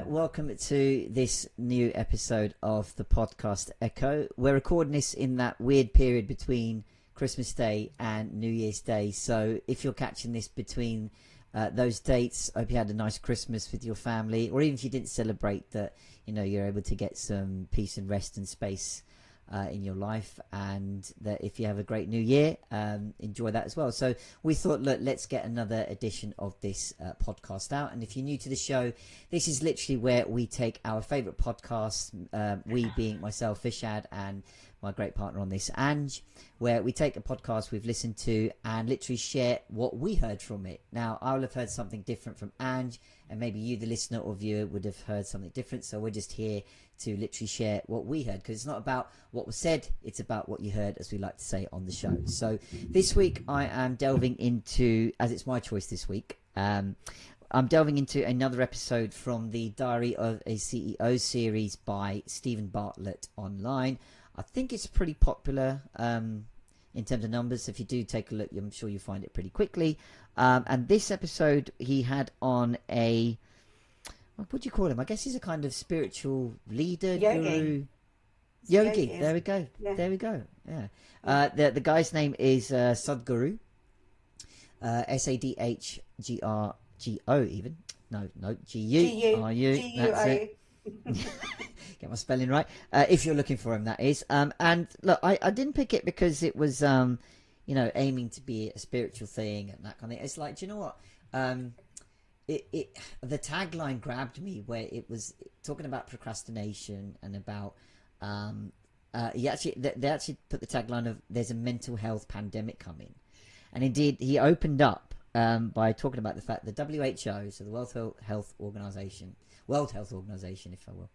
welcome to this new episode of the podcast Echo. We're recording this in that weird period between Christmas Day and New Year's Day. So if you're catching this between those dates, I hope you had a nice Christmas with your family, or even if you didn't celebrate, that you're able to get some peace and rest and space in your life, and that if you have a great new year, enjoy that as well. So we thought, look, let's get another edition of this podcast out. And if you're new to the show, this is literally where we take our favorite podcasts, we being myself, Vish, and my great partner on this, Ange, where we take a podcast we've listened to and literally share what we heard from it. Now, I'll have heard something different from Ange, and maybe you, the listener or viewer, would have heard something different. So we're just here to literally share what we heard, because it's not about what was said, it's about what you heard, as we like to say on the show. So this week I am delving into, as it's my choice this week, I'm delving into another episode from the Diary of a CEO series by Stephen Bartlett online. I think it's pretty popular in terms of numbers. If you do take a look, I'm sure you'll find it pretty quickly. And this episode, he had on a, what do you call him? I guess he's a kind of spiritual leader, guru. Yogi. There we go. Yeah. There we go. Yeah. The guy's name is Sadhguru. Sadhgro even. No, G-U-R-U. That's it. Get my spelling right. If you're looking for him, that is. And look, I didn't pick it because it was, aiming to be a spiritual thing and that kind of thing. It's like, do you know what? The tagline grabbed me, where it was talking about procrastination and about they actually put the tagline of "there's a mental health pandemic coming," and indeed he opened up by talking about the fact that WHO, so the World Health Organization, if I will,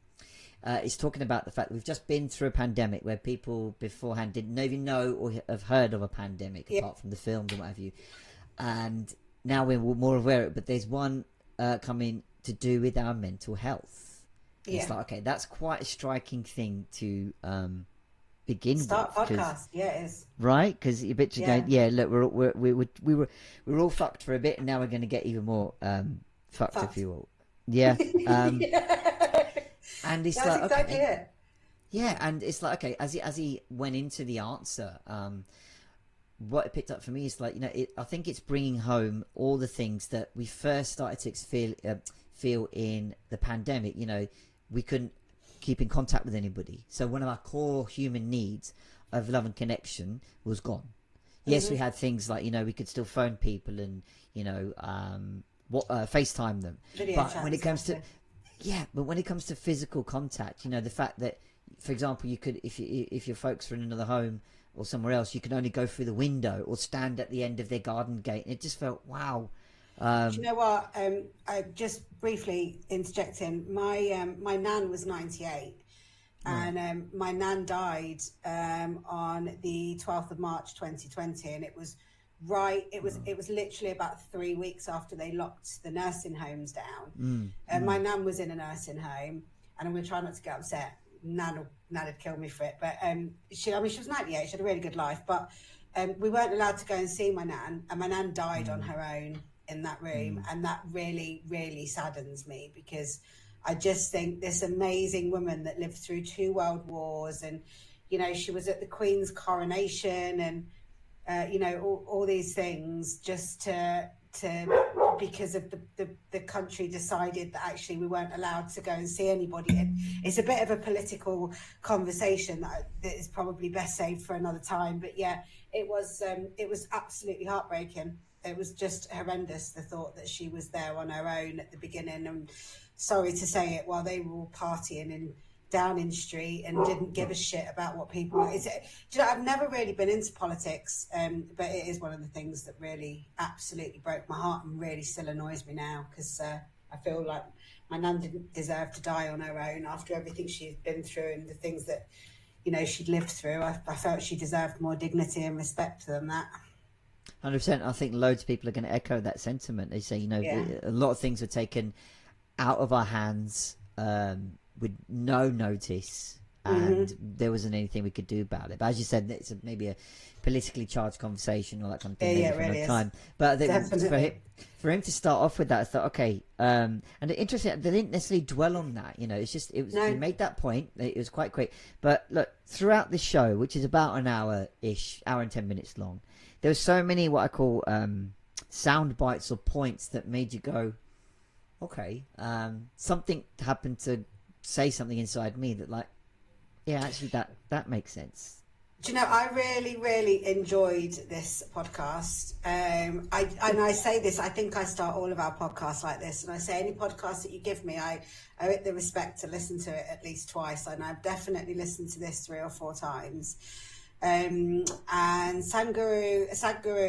is talking about the fact that we've just been through a pandemic where people beforehand didn't even know or have heard of a pandemic, apart from the films and what have you, and now we're more aware of it, but there's one coming to do with our mental health. Yeah. It's like, okay, that's quite a striking thing to begin start with. Podcast, yeah, it is. Right, because you're going, yeah, look, we were all fucked for a bit, and now we're going to get even more fucked, if you will. Yeah. And it's that's like, exactly okay, it. Yeah, and it's like, okay, as he went into the answer, what it picked up for me is like, I think it's bringing home all the things that we first started to feel in the pandemic. We couldn't keep in contact with anybody, so one of our core human needs of love and connection was gone. Yes, we had things like, we could still phone people and FaceTime them, but when it comes to when it comes to physical contact, the fact that, for example, you could, if your folks are in another home or somewhere else, you can only go through the window or stand at the end of their garden gate, and it just felt wow. Do you know what? I just briefly interjecting. My nan was 98, and my nan died on the 12th of March 2020, and it was it was literally about 3 weeks after they locked the nursing homes down. And my nan was in a nursing home, and I'm going to try not to get upset. Nan would kill me for it, but she was 98. She had a really good life, but we weren't allowed to go and see my nan, and my nan died on her own in that room, and that really, really saddens me, because I just think this amazing woman that lived through 2 world wars, and she was at the Queen's coronation, and all these things, just to because of the country decided that actually we weren't allowed to go and see anybody. And it's a bit of a political conversation that is probably best saved for another time. But yeah, it was absolutely heartbreaking. It was just horrendous, the thought that she was there on her own at the beginning, and sorry to say it, while they were all partying in Downing Street and didn't give a shit about what people. I've never really been into politics, but it is one of the things that really absolutely broke my heart and really still annoys me now, because I feel like my nan didn't deserve to die on her own after everything she'd been through and the things that she'd lived through. I felt she deserved more dignity and respect than that. 100%. I think loads of people are going to echo that sentiment. They say, a lot of things were taken out of our hands with no notice, and there wasn't anything we could do about it. But as you said, it's maybe a politically charged conversation, all that kind of thing, maybe Yeah, for really another time. But I think for him to start off with that, I thought, okay. And interesting, they didn't necessarily dwell on that. It's just he made that point. It was quite quick. But look, throughout the show, which is about an hour-ish, hour and 10 minutes long, there were so many what I call sound bites or points that made you go, okay, something happened to say something inside me that, like, yeah, actually that makes sense. Do you know, I really, really enjoyed this podcast. I say this, I think I start all of our podcasts like this, and I say any podcast that you give me, I owe it the respect to listen to it at least twice, and I've definitely listened to this 3 or 4 times. And Sadhguru,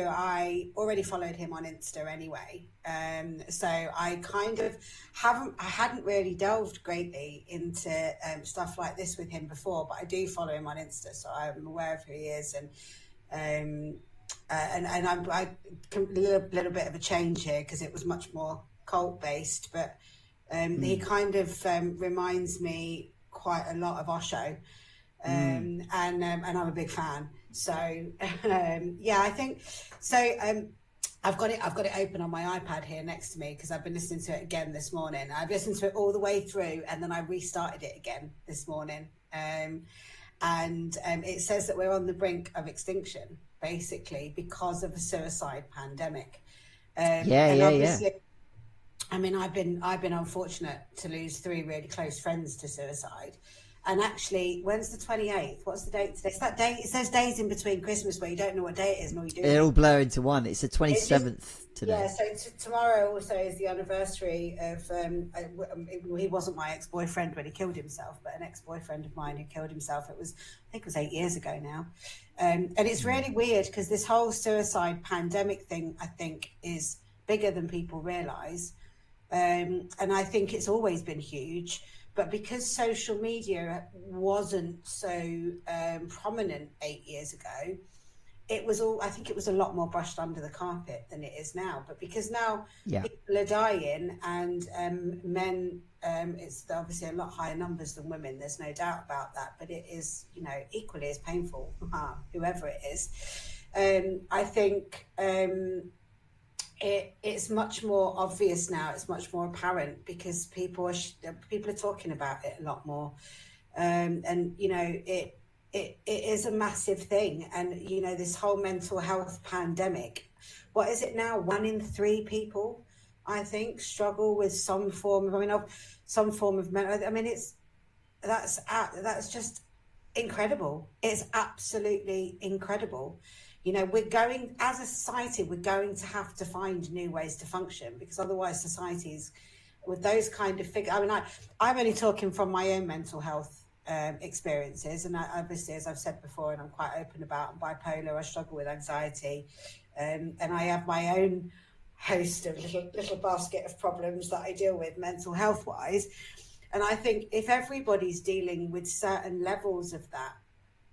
I already followed him on Insta anyway. So I kind of hadn't really delved greatly into stuff like this with him before, but I do follow him on Insta, so I'm aware of who he is, and I'm a little bit of a change here because it was much more cult based, but he kind of reminds me quite a lot of Osho. And I'm a big fan. So yeah, I think so. I've got it open on my iPad here next to me because I've been listening to it again this morning. I've listened to it all the way through, and then I restarted it again this morning. And it says that we're on the brink of extinction, basically, because of a suicide pandemic. Obviously, I mean, I've been unfortunate to lose 3 really close friends to suicide. And actually, when's the 28th? What's the date today? It's that day. It's those days in between Christmas where you don't know what day it is and all you do. They all blur into one. It's the 27th today. Yeah, so tomorrow also is the anniversary of. He wasn't my ex-boyfriend when he killed himself, but an ex-boyfriend of mine who killed himself. I think it was 8 years ago now. And it's really weird because this whole suicide pandemic thing, I think, is bigger than people realise. And I think it's always been huge. But because social media wasn't so prominent 8 years ago, I think it was a lot more brushed under the carpet than it is now. But because now people are dying and men, it's obviously a lot higher numbers than women. There's no doubt about that. But it is, equally as painful, whoever it is. I think it's much more obvious now. It's much more apparent because people are talking about it a lot more, and it is a massive thing. And this whole mental health pandemic. What is it now? 1 in 3 people, I think, struggle with some form of mental. I mean, that's just incredible. It's absolutely incredible. As a society, we're going to have to find new ways to function because otherwise societies with those kind of figures, I mean, I'm only talking from my own mental health experiences. And obviously, as I've said before, and I'm quite open about, I'm bipolar, I struggle with anxiety. And I have my own host of little basket of problems that I deal with mental health wise. And I think if everybody's dealing with certain levels of that,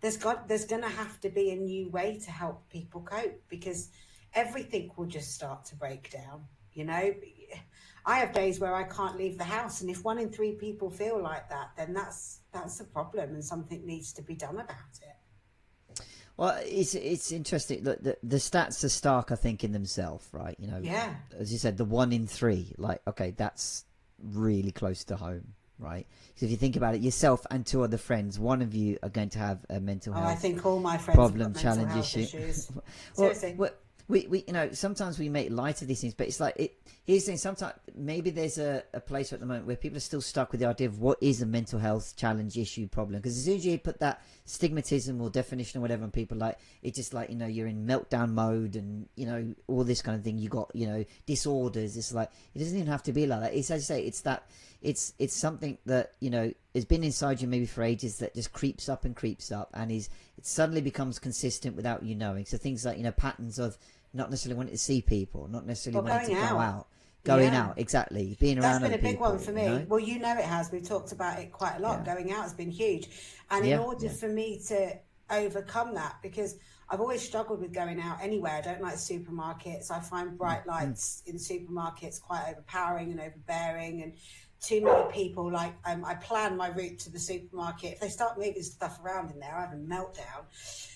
there's going to have to be a new way to help people cope because everything will just start to break down. I have days where I can't leave the house, and if 1 in 3 people feel like that, then that's a problem, and something needs to be done about it. Well, it's interesting. Look, the stats are stark, I think, in themselves, right? Yeah. As you said, the 1 in 3, like, okay, that's really close to home. Right, so if you think about it, yourself and 2 other friends, one of you are going to have a mental health. I think all my friends problem, have got challenge, mental health issue. Issues. Seriously. We sometimes we make light of these things, but it's like here's the thing. Sometimes maybe there's a place at the moment where people are still stuck with the idea of what is a mental health challenge, issue, problem. Because as soon as you put that stigmatism or definition or whatever on people, like it's just like you're in meltdown mode and all this kind of thing. You got disorders. It's like it doesn't even have to be like that. It's, as you say, it's something that has been inside you maybe for ages that just creeps up and it suddenly becomes consistent without you knowing. So things like patterns of not necessarily wanting to see people, not necessarily wanting to go out. Going out, exactly. Being around other people. That's been a big one for me. Well, it has. We've talked about it quite a lot. Yeah. Going out has been huge. And in order for me to overcome that, because I've always struggled with going out anywhere. I don't like supermarkets. I find bright lights in supermarkets quite overpowering and overbearing. And too many people. Like I plan my route to the supermarket. If they start moving stuff around in there, I have a meltdown.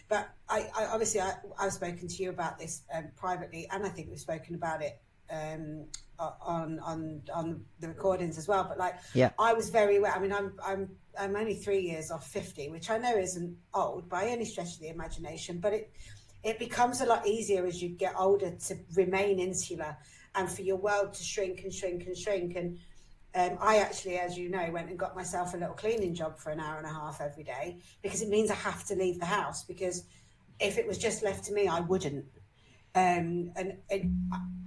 But I obviously I've spoken to you about this privately, and I think we've spoken about it on the recordings as well. But like, Yeah. I was very aware. I mean, I'm only 3 years off 50, which I know isn't old by any stretch of the imagination, but it becomes a lot easier as you get older to remain insular and for your world to shrink and shrink and shrink. And I actually, as you know, went and got myself a little cleaning job for an hour and a half every day, because it means I have to leave the house, because if it was just left to me, I wouldn't. And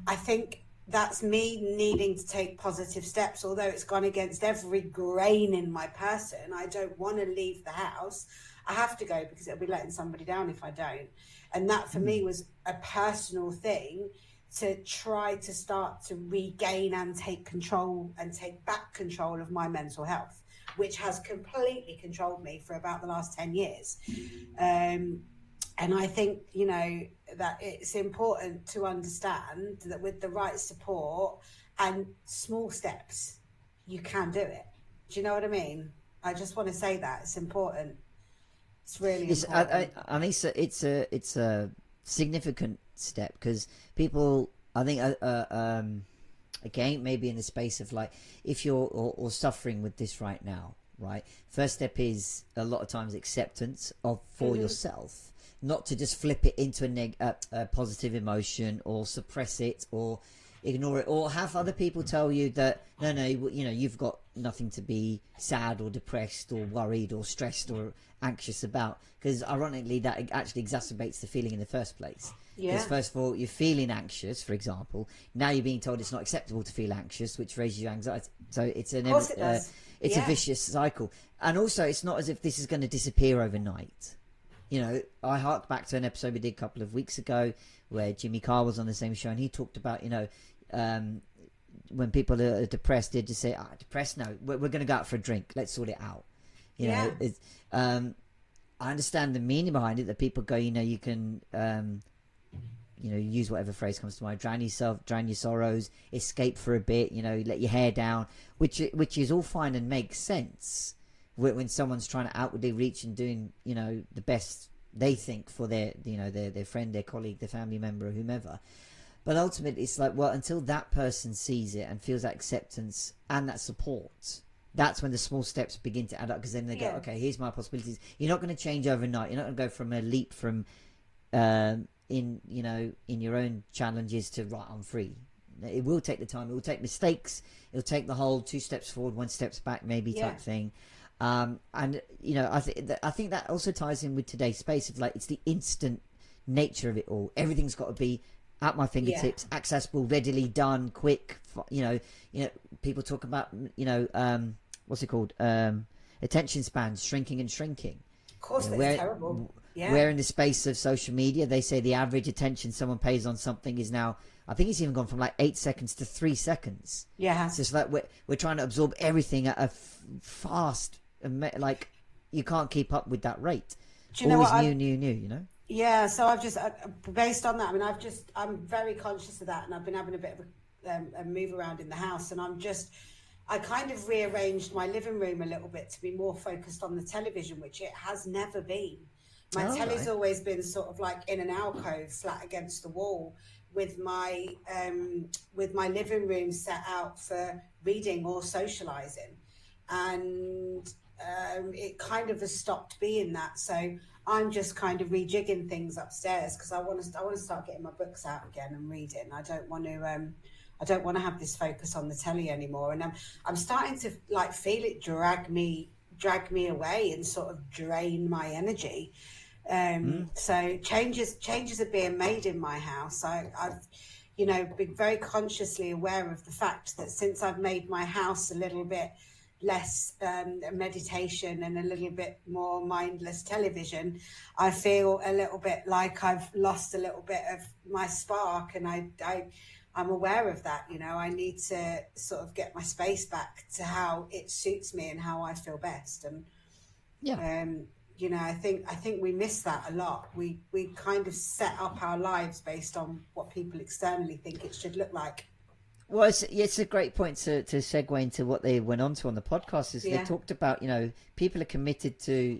I think that's me needing to take positive steps, although it's gone against every grain in my person. I don't want to leave the house. I have to go because it'll be letting somebody down if I don't. And that for me was a personal thing, to try to start to regain and take control and take back control of my mental health, which has completely controlled me for about the last 10 years. And I think, you know, that it's important to understand that with the right support and small steps, you can do it. Do you know what I mean? I just want to say that it's important. It's really important. I think it's a significant step, because people, I think, again, maybe in the space of like, if you're or suffering with this right now, right? First step is a lot of times acceptance of for yourself, not to just flip it into a positive emotion, or suppress it, or ignore it, or have other people tell you that no, you know, you've got nothing to be sad or depressed or worried or stressed or anxious about, because ironically that actually exacerbates the feeling in the first place. Because first of all, you're feeling anxious, for example. Now you're being told it's not acceptable to feel anxious, which raises your anxiety. So it's it's a vicious cycle. And also, it's not as if this is going to disappear overnight. You know, I hark back to an episode we did a couple of weeks ago where Jimmy Carr was on the same show, and he talked about, you know, when people are depressed, they just say, depressed? No, we're going to go out for a drink. Let's sort it out. You know, I understand the meaning behind it, that people go, you know, you can, you know, use whatever phrase comes to mind, drown yourself, drown your sorrows, escape for a bit, you know, let your hair down, which is all fine and makes sense when someone's trying to outwardly reach and doing, you know, the best they think for their, you know, their friend, their colleague, their family member, or whomever. But ultimately, it's like, well, until that person sees it and feels that acceptance and that support, that's when the small steps begin to add up, because then they go, okay, here's my possibilities. You're not going to change overnight. You're not going to go from a leap from in your own challenges to right, I'm free. It will take the time. It will take mistakes. It'll take the whole 2 steps forward, 1 steps back, maybe type thing. And you know, I think that also ties in with today's space of like, it's the instant nature of it all. Everything's got to be at my fingertips, accessible, readily done, quick. You know, people talk about, you know, what's it called? Attention spans shrinking and shrinking. Of course, you know, that's terrible. Where in the space of social media, they say the average attention someone pays on something is now, I think it's even gone from like 8 seconds to 3 seconds. Yeah. So it's like we're trying to absorb everything at a fast, like you can't keep up with that rate. Do you know Always what? new, you know? Yeah, so I've just, based on that, I mean, I'm very conscious of that, and I've been having a bit of a move around in the house, and I kind of rearranged my living room a little bit to be more focused on the television, which it has never been. My telly's always been sort of like in an alcove, flat against the wall, with my living room set out for reading or socializing, and it kind of has stopped being that. So I'm just kind of rejigging things upstairs, because I want to start getting my books out again and reading. I don't want to have this focus on the telly anymore, and I'm starting to like feel it drag me away and sort of drain my energy. So changes are being made in my house. I've you know, been very consciously aware of the fact that since I've made my house a little bit less meditation and a little bit more mindless television, I feel a little bit like I've lost a little bit of my spark, and I'm aware of that. You know, I need to sort of get my space back to how it suits me and how I feel best. And you know, I think we miss that a lot. We kind of set up our lives based on what people externally think it should look like. Well, it's a great point to segue into what they went on to on the podcast. Is they talked about, people are committed to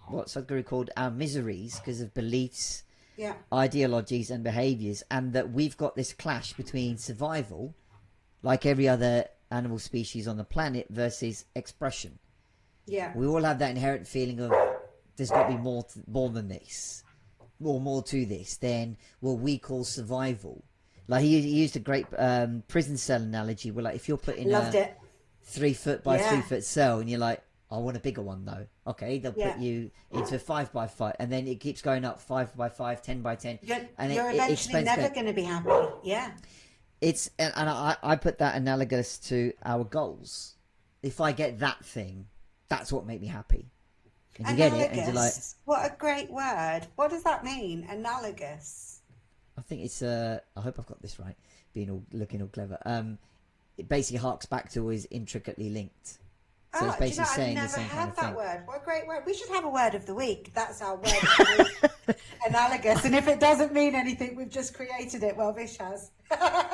what Sadhguru called our miseries because of beliefs, ideologies, and behaviours, and that we've got this clash between survival, like every other animal species on the planet, versus expression. Yeah, we all have that inherent feeling of there's got to be more than this, or more to this than what we call survival. Like he used a great prison cell analogy where, like, if you're putting loved it. 3 foot by 3 foot cell and you're like, I want a bigger one though. Okay, they'll put you into a 5 by 5, and then it keeps going up 5 by 5, 10 by 10, and you're eventually never going to be happy. Yeah, and I put that analogous to our goals. If I get that thing, that's what makes me happy. And you get it, and you're like, what a great word. What does that mean? Analogous. I think it's I hope I've got this right, looking all clever. It basically harks back to always intricately linked. So it's basically saying the same kind of thing. I've never had that word. What a great word. We should have a word of the week. That's our word of the week. Analogous. And if it doesn't mean anything, we've just created it. Well, Vish has.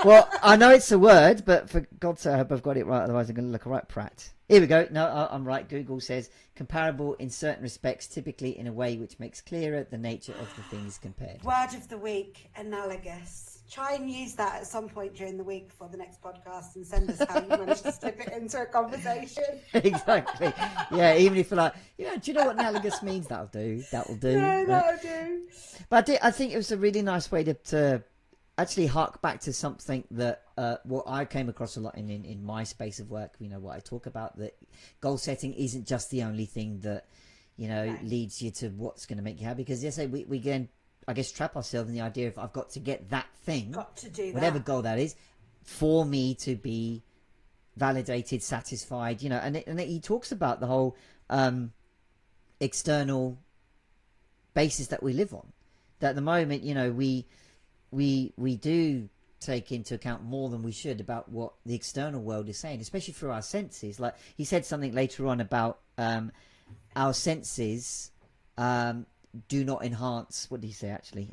Well, I know it's a word, but for God's sake, I hope I've got it right. Otherwise, I'm going to look a right prat. Here we go. No, I'm right. Google says comparable in certain respects, typically in a way which makes clearer the nature of the things compared. Word of the week, analogous. Try and use that at some point during the week for the next podcast and send us how you managed to slip it into a conversation. Exactly. Yeah, even if you're like, do you know what analogous means? That'll do. Yeah, that'll do. But I think it was a really nice way to actually hark back to something that what I came across a lot in my space of work. What I talk about, that goal setting isn't just the only thing that leads you to what's going to make you happy. Because we again, I guess, trap ourselves in the idea of I've got to get that thing, got to do whatever that. goal that is, for me to be validated, satisfied. And he talks about the whole external basis that we live on. That at the moment, we do take into account more than we should about what the external world is saying, especially through our senses. Like he said something later on about our senses do not enhance. What did he say actually?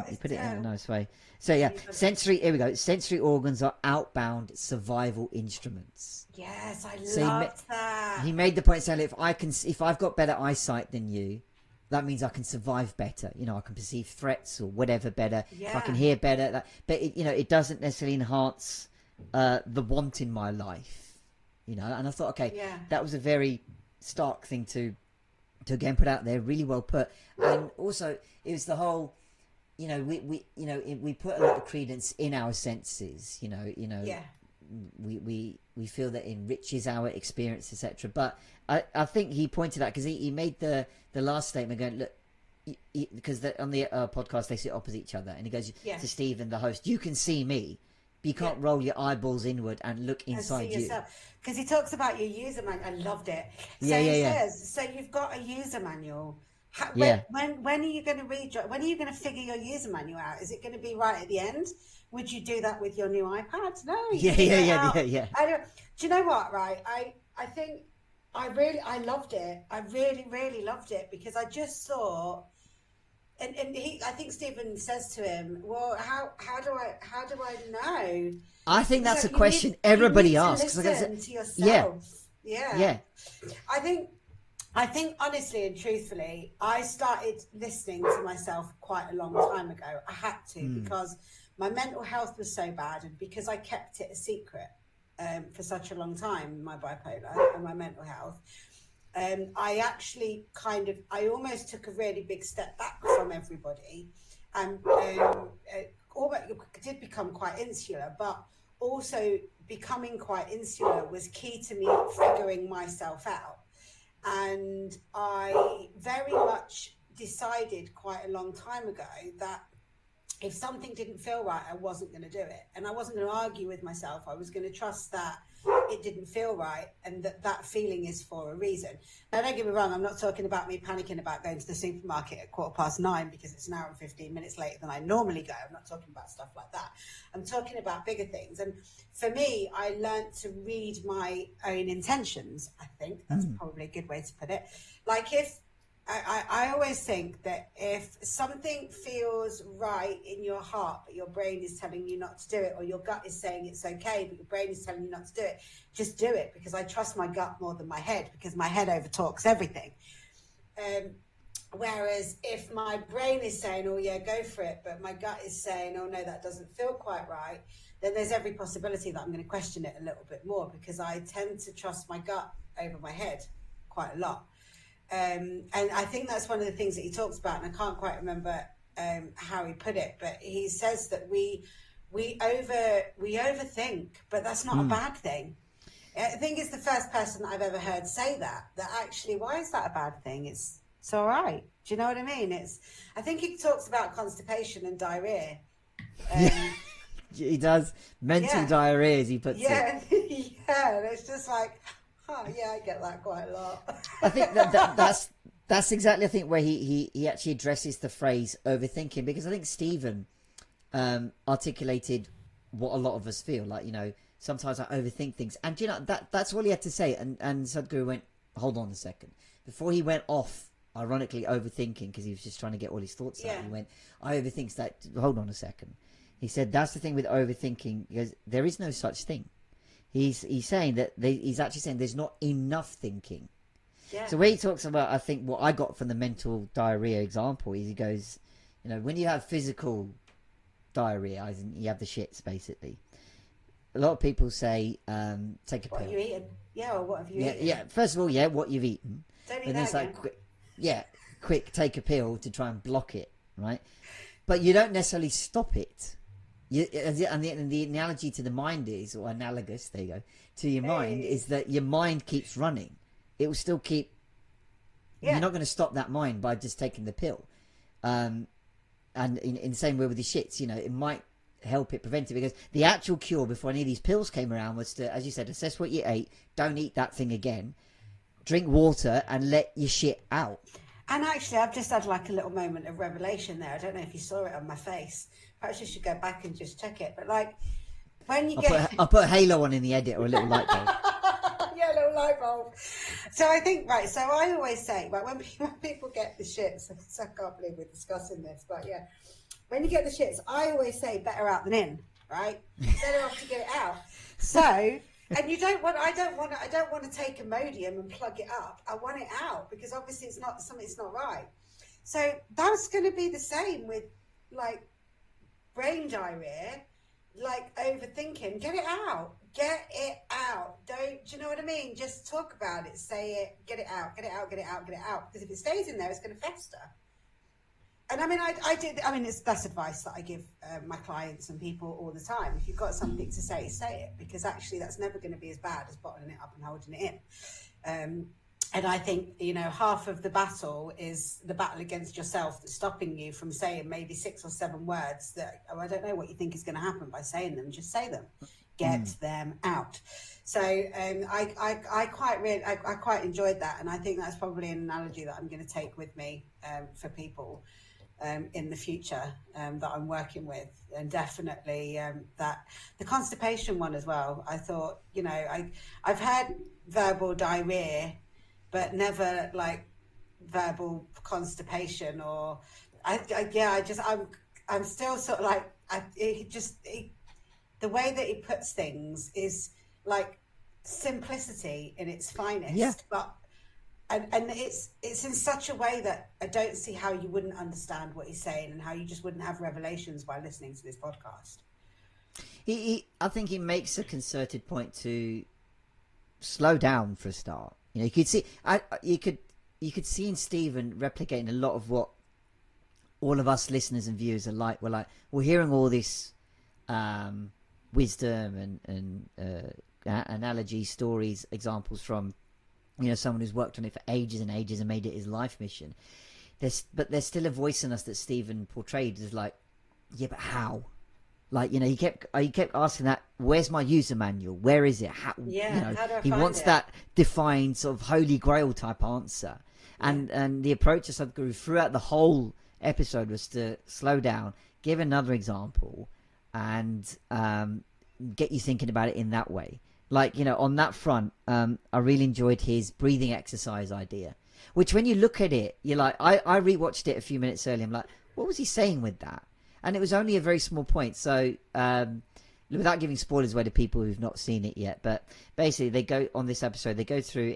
He put it in a nice way. So yeah, here we go. Sensory organs are outbound survival instruments. Yes, I love that. He made the point saying, if I've got better eyesight than you, that means I can survive better. I can perceive threats or whatever better. Yeah. If I can hear better. But it doesn't necessarily enhance the want in my life. And I thought, that was a very stark thing to again put out there. Really well put. And also, it was the whole, we put a lot of credence in our senses. We feel that it enriches our experience, etc. But I think he pointed out, because he made the last statement going, look, because on the podcast they sit opposite each other, and he goes to Stephen, the host, you can see me, but you can't roll your eyeballs inward and look inside you. Because he talks about your user manual. I loved it. So says, so you've got a user manual. When are you going to read? When are you going to figure your user manual out? Is it going to be right at the end? Would you do that with your new iPad? No. Yeah. Do you know what? Right. I think I loved it. I really, really loved it, because I just saw, and I think Stephen says to him, well, how do I know? I think that's a question everybody asks. Listen to yourself. Yeah. I think honestly and truthfully, I started listening to myself quite a long time ago. I had to, because my mental health was so bad, and because I kept it a secret for such a long time, my bipolar and my mental health, I actually I almost took a really big step back from everybody, and did become quite insular, but also becoming quite insular was key to me figuring myself out. And I very much decided quite a long time ago that if something didn't feel right, I wasn't going to do it. And I wasn't going to argue with myself. I was going to trust that it didn't feel right, and that feeling is for a reason. Now, don't get me wrong, I'm not talking about me panicking about going to the supermarket at 9:15 because it's an hour and 15 minutes later than I normally go. I'm not talking about stuff like that. I'm talking about bigger things. And for me, I learned to read my own intentions. I think that's probably a good way to put it. Like if I always think that if something feels right in your heart, but your brain is telling you not to do it, or your gut is saying it's okay, but your brain is telling you not to do it, just do it, because I trust my gut more than my head, because my head overtalks everything. Whereas if my brain is saying, oh yeah, go for it, but my gut is saying, oh no, that doesn't feel quite right, then there's every possibility that I'm going to question it a little bit more, because I tend to trust my gut over my head quite a lot. And I think that's one of the things that he talks about, and I can't quite remember how he put it, but he says that we overthink, but that's not a bad thing. I think it's the first person that I've ever heard say that actually, why is that a bad thing? It's all right. Do you know what I mean? I think he talks about constipation and diarrhea. He does mental diarrhea, as he puts it. Yeah, it's just like, oh yeah, I get that quite a lot. I think that's exactly, I think, where he actually addresses the phrase overthinking, because I think Stephen articulated what a lot of us feel like. Sometimes I overthink things, and that's all he had to say. And Sadhguru went, hold on a second, before he went off, ironically overthinking, because he was just trying to get all his thoughts out. He went, I overthink that. Hold on a second. He said, that's the thing with overthinking, because there is no such thing. He's saying that he's actually saying there's not enough thinking. Yeah. So where he talks about, I think what I got from the mental diarrhea example is, he goes, when you have physical diarrhea, as in you have the shits, basically. A lot of people say, take a pill. What have you eaten? Yeah, or what have you eaten? Yeah, first of all, what you've eaten. Don't eat that again. Quick, take a pill to try and block it, right? But you don't necessarily stop it. And the analogy to the mind is, or analogous, there you go, to your mind, is that your mind keeps running. It will still keep. Yeah. You're not going to stop that mind by just taking the pill. And in the same way with the shits, it might help it prevent it, because the actual cure before any of these pills came around was to, as you said, assess what you ate, don't eat that thing again, drink water, and let your shit out. And actually, I've just had like a little moment of revelation there. I don't know if you saw it on my face. Perhaps you should go back and just check it. But like, when you I'll put a halo on in the edit, or a little light bulb. Yeah, a little light bulb. So I think, right, so I always say, right, when people get the shits, I can't believe we're discussing this, but yeah, when you get the shits, I always say better out than in, right? Better off to get it out. So, and I don't want to take Imodium and plug it up. I want it out, because obviously something's not right. So that's going to be the same with like brain diarrhea, like overthinking. Get it out. Get it out. Do you know what I mean? Just talk about it. Say it. Get it out. Get it out. Get it out. Get it out. Because if it stays in there, it's going to fester. And I mean, that's advice that I give my clients and people all the time. If you've got something to say it, because actually that's never going to be as bad as bottling it up and holding it in. And I think, half of the battle is the battle against yourself that's stopping you from saying maybe 6 or 7 words that, I don't know what you think is going to happen by saying them. Just say them. Get them out. So I quite enjoyed that. And I think that's probably an analogy that I'm going to take with me for people in the future that I'm working with. And definitely that the constipation one as well. I thought, I've had verbal diarrhea, but never like verbal constipation, or I'm still sort of like, the way that he puts things is like simplicity in its finest, but and it's in such a way that I don't see how you wouldn't understand what he's saying, and how you just wouldn't have revelations by listening to this podcast. I think he makes a concerted point to slow down for a start. You could see, you could see in Stephen replicating a lot of what all of us listeners and viewers are like. We're hearing all this wisdom and analogies, stories, examples from someone who's worked on it for ages and ages and made it his life mission. But there's still a voice in us that Stephen portrayed as like, yeah, but how? Like, he kept asking that, where's my user manual? Where is it? How, how do I he find wants it? that defined sort of holy grail type answer. And the approach of Sadhguru throughout the whole episode was to slow down, give another example, and get you thinking about it in that way. Like, on that front, I really enjoyed his breathing exercise idea. Which when you look at it, you're like, I rewatched it a few minutes earlier. I'm like, what was he saying with that? And it was only a very small point. So without giving spoilers away to people who've not seen it yet, but basically they go on this episode, they go through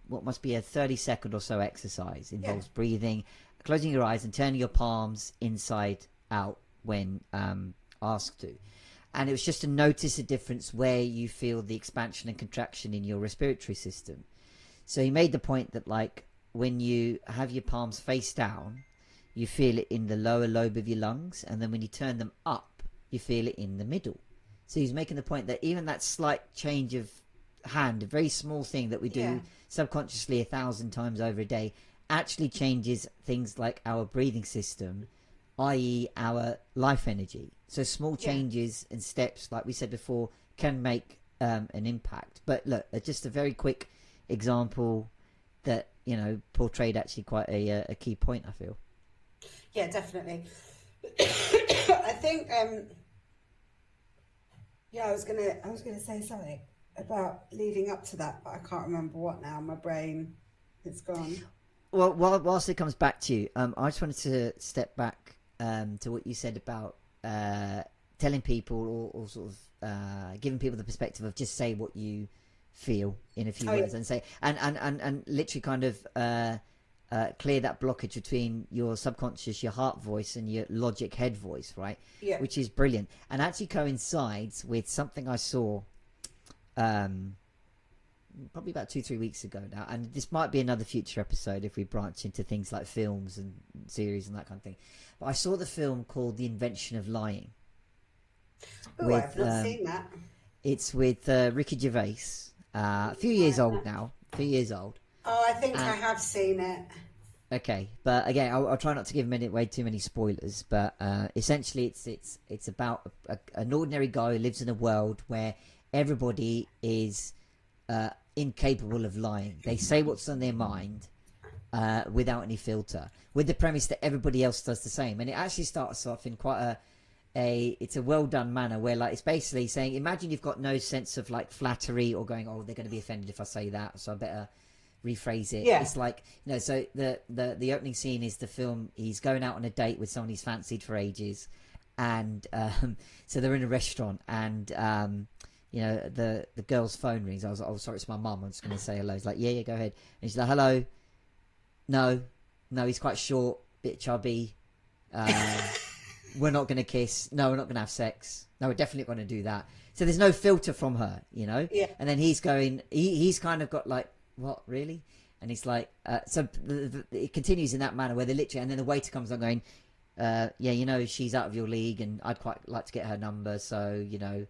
what must be a 30-second or so exercise. It involves breathing, closing your eyes and turning your palms inside out when asked to. And it was just to notice a difference where you feel the expansion and contraction in your respiratory system. So he made the point that, like, when you have your palms face down, you feel it in the lower lobe of your lungs, and then when you turn them up, you feel it in the middle. So he's making the point that even that slight change of hand, a very small thing that we do subconsciously 1,000 times over a day, actually changes things like our breathing system, i.e. our life energy. So small changes and steps, like we said before, can make an impact. But look, just a very quick example that, you know, portrayed actually quite a key point, I feel. Yeah, definitely. I think I was gonna say something about leading up to that, but I can't remember what now. My brain, it's gone. Well, whilst it comes back to you, I just wanted to step back to what you said about telling people or sort of giving people the perspective of just say what you feel in a few words and say and literally kind of clear that blockage between your subconscious, your heart voice, and your logic head voice, right? Yeah. Which is brilliant and actually coincides with something I saw probably about 2-3 weeks ago now, and this might be another future episode if we branch into things like films and series and that kind of thing. But I saw the film called The Invention of Lying. Oh, I've not seen that. It's with Ricky Gervais, a few years old now. Oh, I think I have seen it. Okay, but again, I'll try not to give away too many spoilers. But essentially, it's about an ordinary guy who lives in a world where everybody is incapable of lying. They say what's on their mind without any filter, with the premise that everybody else does the same. And it actually starts off in quite it's a well done manner where, like, it's basically saying, imagine you've got no sense of like flattery or going, oh, they're going to be offended if I say that, so I better rephrase it. It's like, you know, so the opening scene is the film, he's going out on a date with someone he's fancied for ages, and so they're in a restaurant, and you know, the girl's phone rings. I was like, oh, sorry, it's my mum, I'm just going to say hello. He's like, yeah, go ahead. And she's like, hello. No, he's quite short, bit chubby. We're not going to kiss. No, we're not going to have sex. No, we're definitely going to do that. So there's no filter from her, you know? Yeah. And then he's going, he's kind of got like, what, really? And he's like, so it continues in that manner where they literally, and then the waiter comes on going, yeah, you know, she's out of your league and I'd quite like to get her number. So, you know,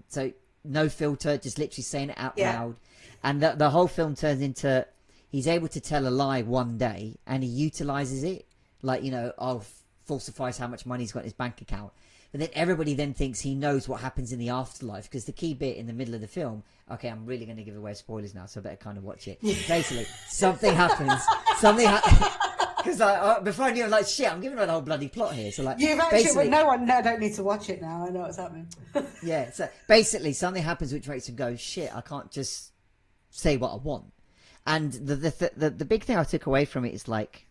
so no filter, just literally saying it out loud. And the whole film turns into, he's able to tell a lie one day and he utilizes it. Like, you know, falsifies how much money he's got in his bank account. But then everybody then thinks he knows what happens in the afterlife, because the key bit in the middle of the film, okay, I'm really going to give away spoilers now, so I better kind of watch it. Basically, something happens. Because before I knew, I'm like, shit, I'm giving away the whole bloody plot here. So like, you've actually, no, I don't need to watch it now. I know what's happening. Yeah, so basically something happens which makes him go, shit, I can't just say what I want. And the big thing I took away from it is like,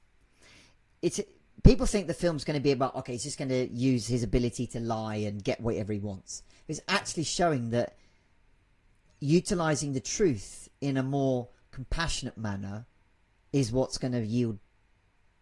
people think the film's going to be about, okay, he's just going to use his ability to lie and get whatever he wants. It's actually showing that utilizing the truth in a more compassionate manner is what's going to yield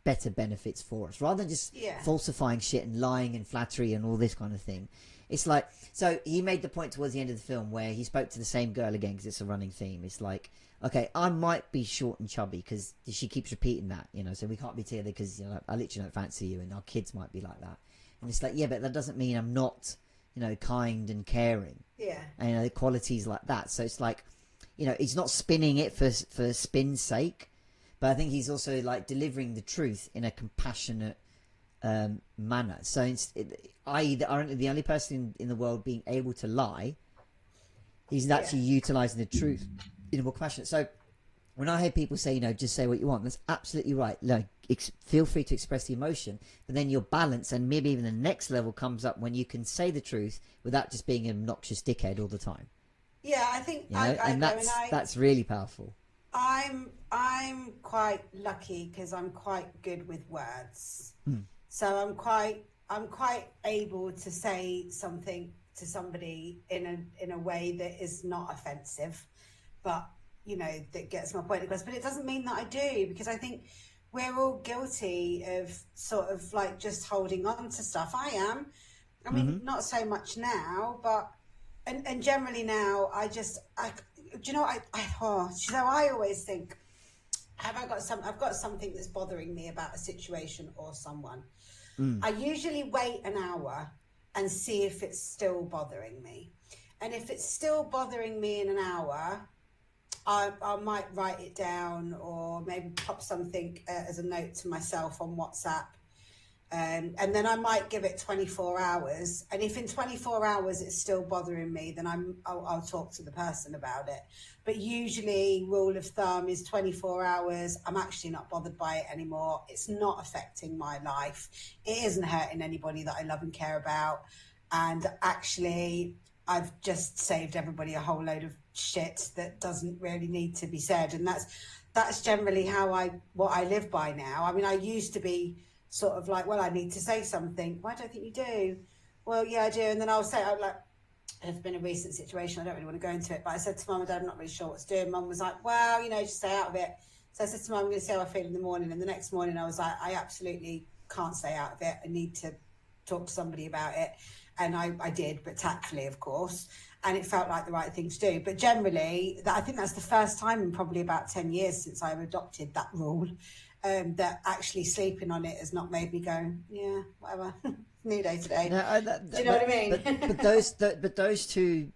better benefits for us, rather than just falsifying shit and lying and flattery and all this kind of thing. It's like, so he made the point towards the end of the film where he spoke to the same girl again, because it's a running theme. It's like, okay, I might be short and chubby because she keeps repeating that, you know, so we can't be together because, you know, I literally don't fancy you, and our kids might be like that. And it's like, yeah, but that doesn't mean I'm not, you know, kind and caring. Yeah. And, you know, qualities like that. So it's like, you know, he's not spinning it for spin's sake, but I think he's also like delivering the truth in a compassionate manner. So i.e. the only person in the world being able to lie, he's actually utilizing the truth in a more compassionate. So when I hear people say, you know, just say what you want, that's absolutely right. Like, feel free to express the emotion, but then your balance and maybe even the next level comes up when you can say the truth without just being an obnoxious dickhead all the time. Yeah, I think, you know? And that's really powerful. I'm I'm quite lucky because I'm quite good with words. Hmm. So I'm quite able to say something to somebody in a way that is not offensive, but that gets my point across. But it doesn't mean that I do, because I think we're all guilty of sort of like just holding on to stuff. I am. I mean, not so much now, but and generally now do you know what I always think, I've got something that's bothering me about a situation or someone. I usually wait an hour and see if it's still bothering me. And if it's still bothering me in an hour, I might write it down, or maybe pop something as a note to myself on WhatsApp. And then I might give it 24 hours. And if in 24 hours it's still bothering me, then I'll talk to the person about it. But usually, rule of thumb is 24 hours. I'm actually not bothered by it anymore. It's not affecting my life. It isn't hurting anybody that I love and care about. And actually, I've just saved everybody a whole load of shit that doesn't really need to be said. And that's generally what I live by now. I mean, I used to be sort of like, well, I need to say something. Why don't I think you do? Well, yeah, I do. And then I'll say, there's been a recent situation, I don't really want to go into it, but I said to Mum and Dad, I'm not really sure what to do. Mum was like, well, just stay out of it. So I said to Mum, I'm going to see how I feel in the morning. And the next morning I was like, I absolutely can't stay out of it. I need to talk to somebody about it. And I did, but tactfully, of course. And it felt like the right thing to do. But generally, I think that's the first time in probably about 10 years since I've adopted that rule, that actually sleeping on it has not made me go, yeah, whatever, new day today. No, do you know what I mean? But those two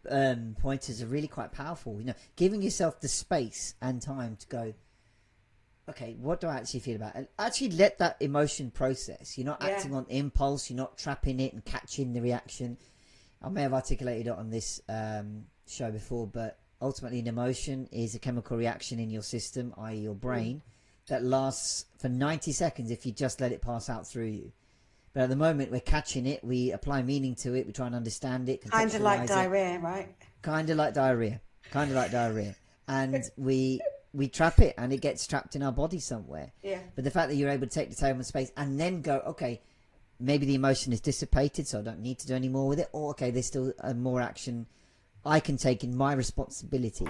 pointers are really quite powerful. Giving yourself the space and time to go, okay, what do I actually feel about it? And actually let that emotion process. You're not acting on impulse. You're not trapping it and catching the reaction. I may have articulated it on this show before, but ultimately an emotion is a chemical reaction in your system, i.e. your brain, that lasts for 90 seconds if you just let it pass out through you. But at the moment, we're catching it, we apply meaning to it, we try and understand it, kind of like diarrhea, right? Kind of like diarrhea. And we trap it, and it gets trapped in our body somewhere. Yeah. But the fact that you're able to take the time and space and then go, okay, maybe the emotion is dissipated, so I don't need to do any more with it, or okay, there's still more action I can take in my responsibility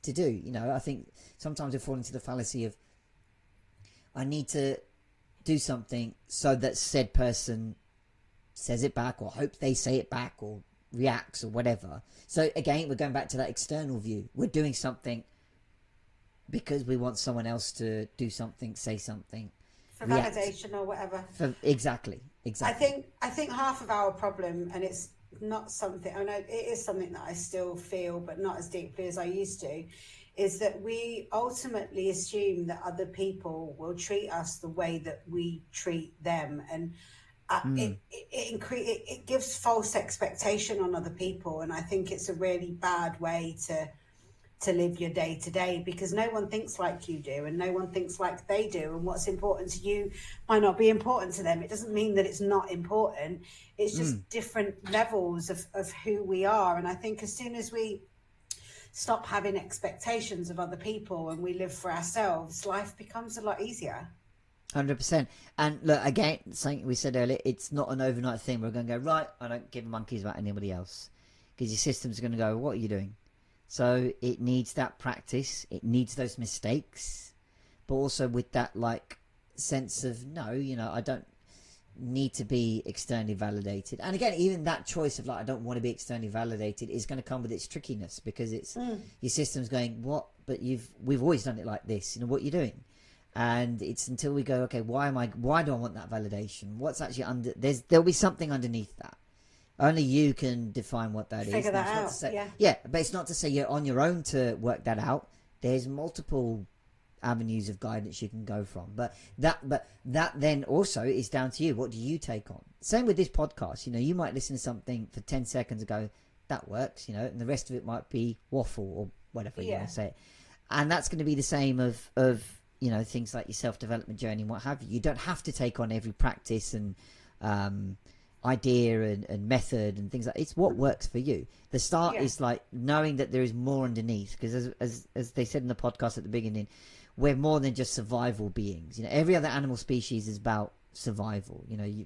to do. I think sometimes we fall into the fallacy of, I need to do something so that said person says it back, or hope they say it back, or reacts, or whatever. So again, we're going back to that external view. We're doing something because we want someone else to do something, say something, for validation or whatever. Exactly. I think half of our problem, and it's not something, I know it is something that I still feel, but not as deeply as I used to, is that we ultimately assume that other people will treat us the way that we treat them. And it gives false expectation on other people. And I think it's a really bad way to live your day to day, because no one thinks like you do and no one thinks like they do, and what's important to you might not be important to them. It doesn't mean that it's not important. It's just different levels of who we are. And I think as soon as we stop having expectations of other people and we live for ourselves, life becomes a lot easier. 100%. And look, again, something we said earlier, it's not an overnight thing. We're going to go, right, I don't give monkeys about anybody else, because your system's going to go, what are you doing? So it needs that practice, it needs those mistakes, but also with that like sense of, no, I don't need to be externally validated. And again, even that choice of like, I don't want to be externally validated is going to come with its trickiness, because it's your system's going, what? But we've always done it like this. What you're doing. And it's until we go, okay, why do I want that validation? What's actually under? There'll be something underneath that. Only you can define what that is. Figure that out. Yeah, but it's not to say you're on your own to work that out. There's multiple avenues of guidance you can go from, but that then also is down to you. What do you take on? Same with this podcast. You might listen to something for 10 seconds and go, that works, and the rest of it might be waffle or whatever you want to say it. And that's going to be the same of things like your self-development journey and what have you. You don't have to take on every practice and idea and method and things like that. It's what works for you. The start is like knowing that there is more underneath, because as they said in the podcast at the beginning, we're more than just survival beings. You know, every other animal species is about survival. You know,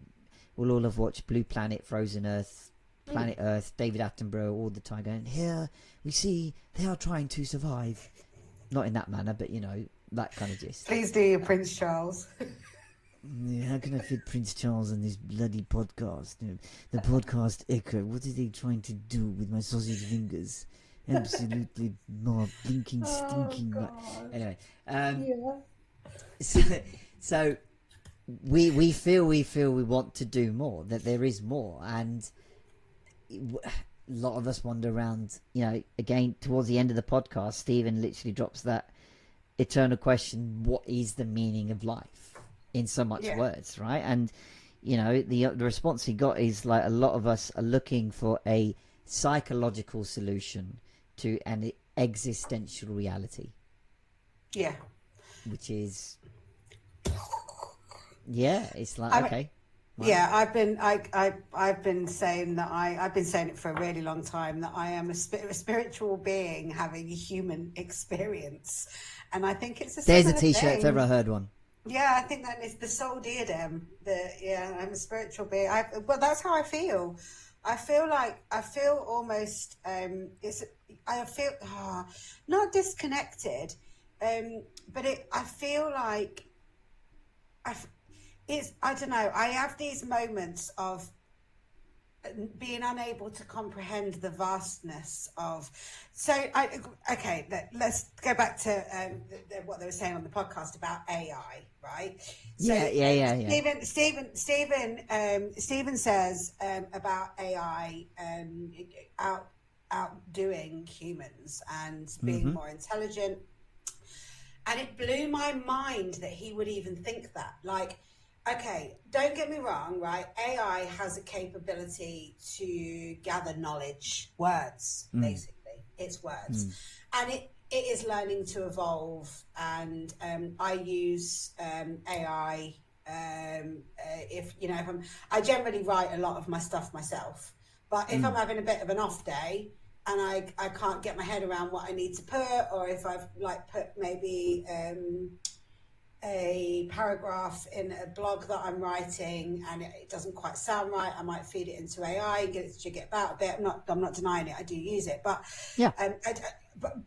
we'll all have watched Blue Planet, Frozen Earth, Planet Earth, David Attenborough all the time going, here we see they are trying to survive. Not in that manner, but, you know, that kind of gist. Please do your Prince Charles. How can I fit Prince Charles on this bloody podcast? You know, the podcast echo. What are they trying to do with my sausage fingers? Absolutely more blinking, stinking. Anyway, so we feel we want to do more, that there is more, and a lot of us wander around. You know, again towards the end of the podcast, Stephen literally drops that eternal question: what is the meaning of life? In so much words, right? And you know, the response he got is like, a lot of us are looking for a psychological solution to an existential reality. Yeah. Which is, it's like, okay. Wow. Yeah, I've been saying that I've been saying it for a really long time, that I am a spiritual being having a human experience, and I think it's there's a t-shirt if ever I heard one. Yeah, I think that is the soul diadem. I'm a spiritual being. Well, that's how I feel. I feel almost. I feel not disconnected, but I feel like I don't know. I have these moments of being unable to comprehend the vastness of. Let's go back to what they were saying on the podcast about AI, right? Stephen says about AI outdoing humans and being more intelligent, and it blew my mind that he would even think that. Like, okay, don't get me wrong, right? AI has a capability to gather knowledge, words, basically. It's words. And it is learning to evolve. And I use AI I generally write a lot of my stuff myself. But if I'm having a bit of an off day and I can't get my head around what I need to put, or if I've put maybe a paragraph in a blog that I'm writing and it doesn't quite sound right, I might feed it into AI and get it to jig it about a bit. I'm not denying it, I do use it, but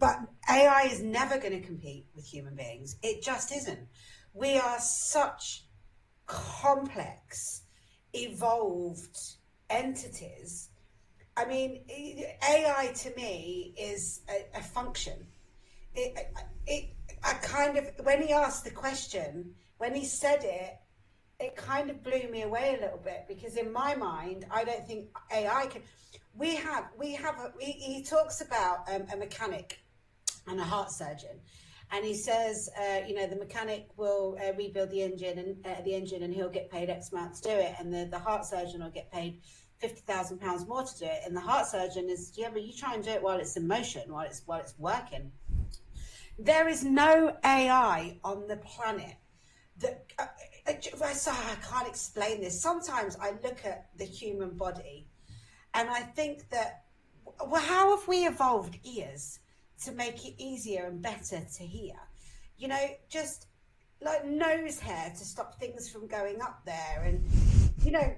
but AI is never going to compete with human beings. It just isn't. We are such complex, evolved entities. I mean, AI to me is a function. I kind of, when he asked the question, when he said it, it kind of blew me away a little bit, because in my mind, I don't think AI can. He talks about a mechanic and a heart surgeon, and he says, the mechanic will rebuild the engine and he'll get paid X amount to do it, and the heart surgeon will get paid £50,000 more to do it. And the heart surgeon is, but you try and do it while it's in motion, while it's working. There is no AI on the planet that I can't explain this. Sometimes I look at the human body and I think that, well, how have we evolved ears to make it easier and better to hear? You know, just like nose hair to stop things from going up there, and you know,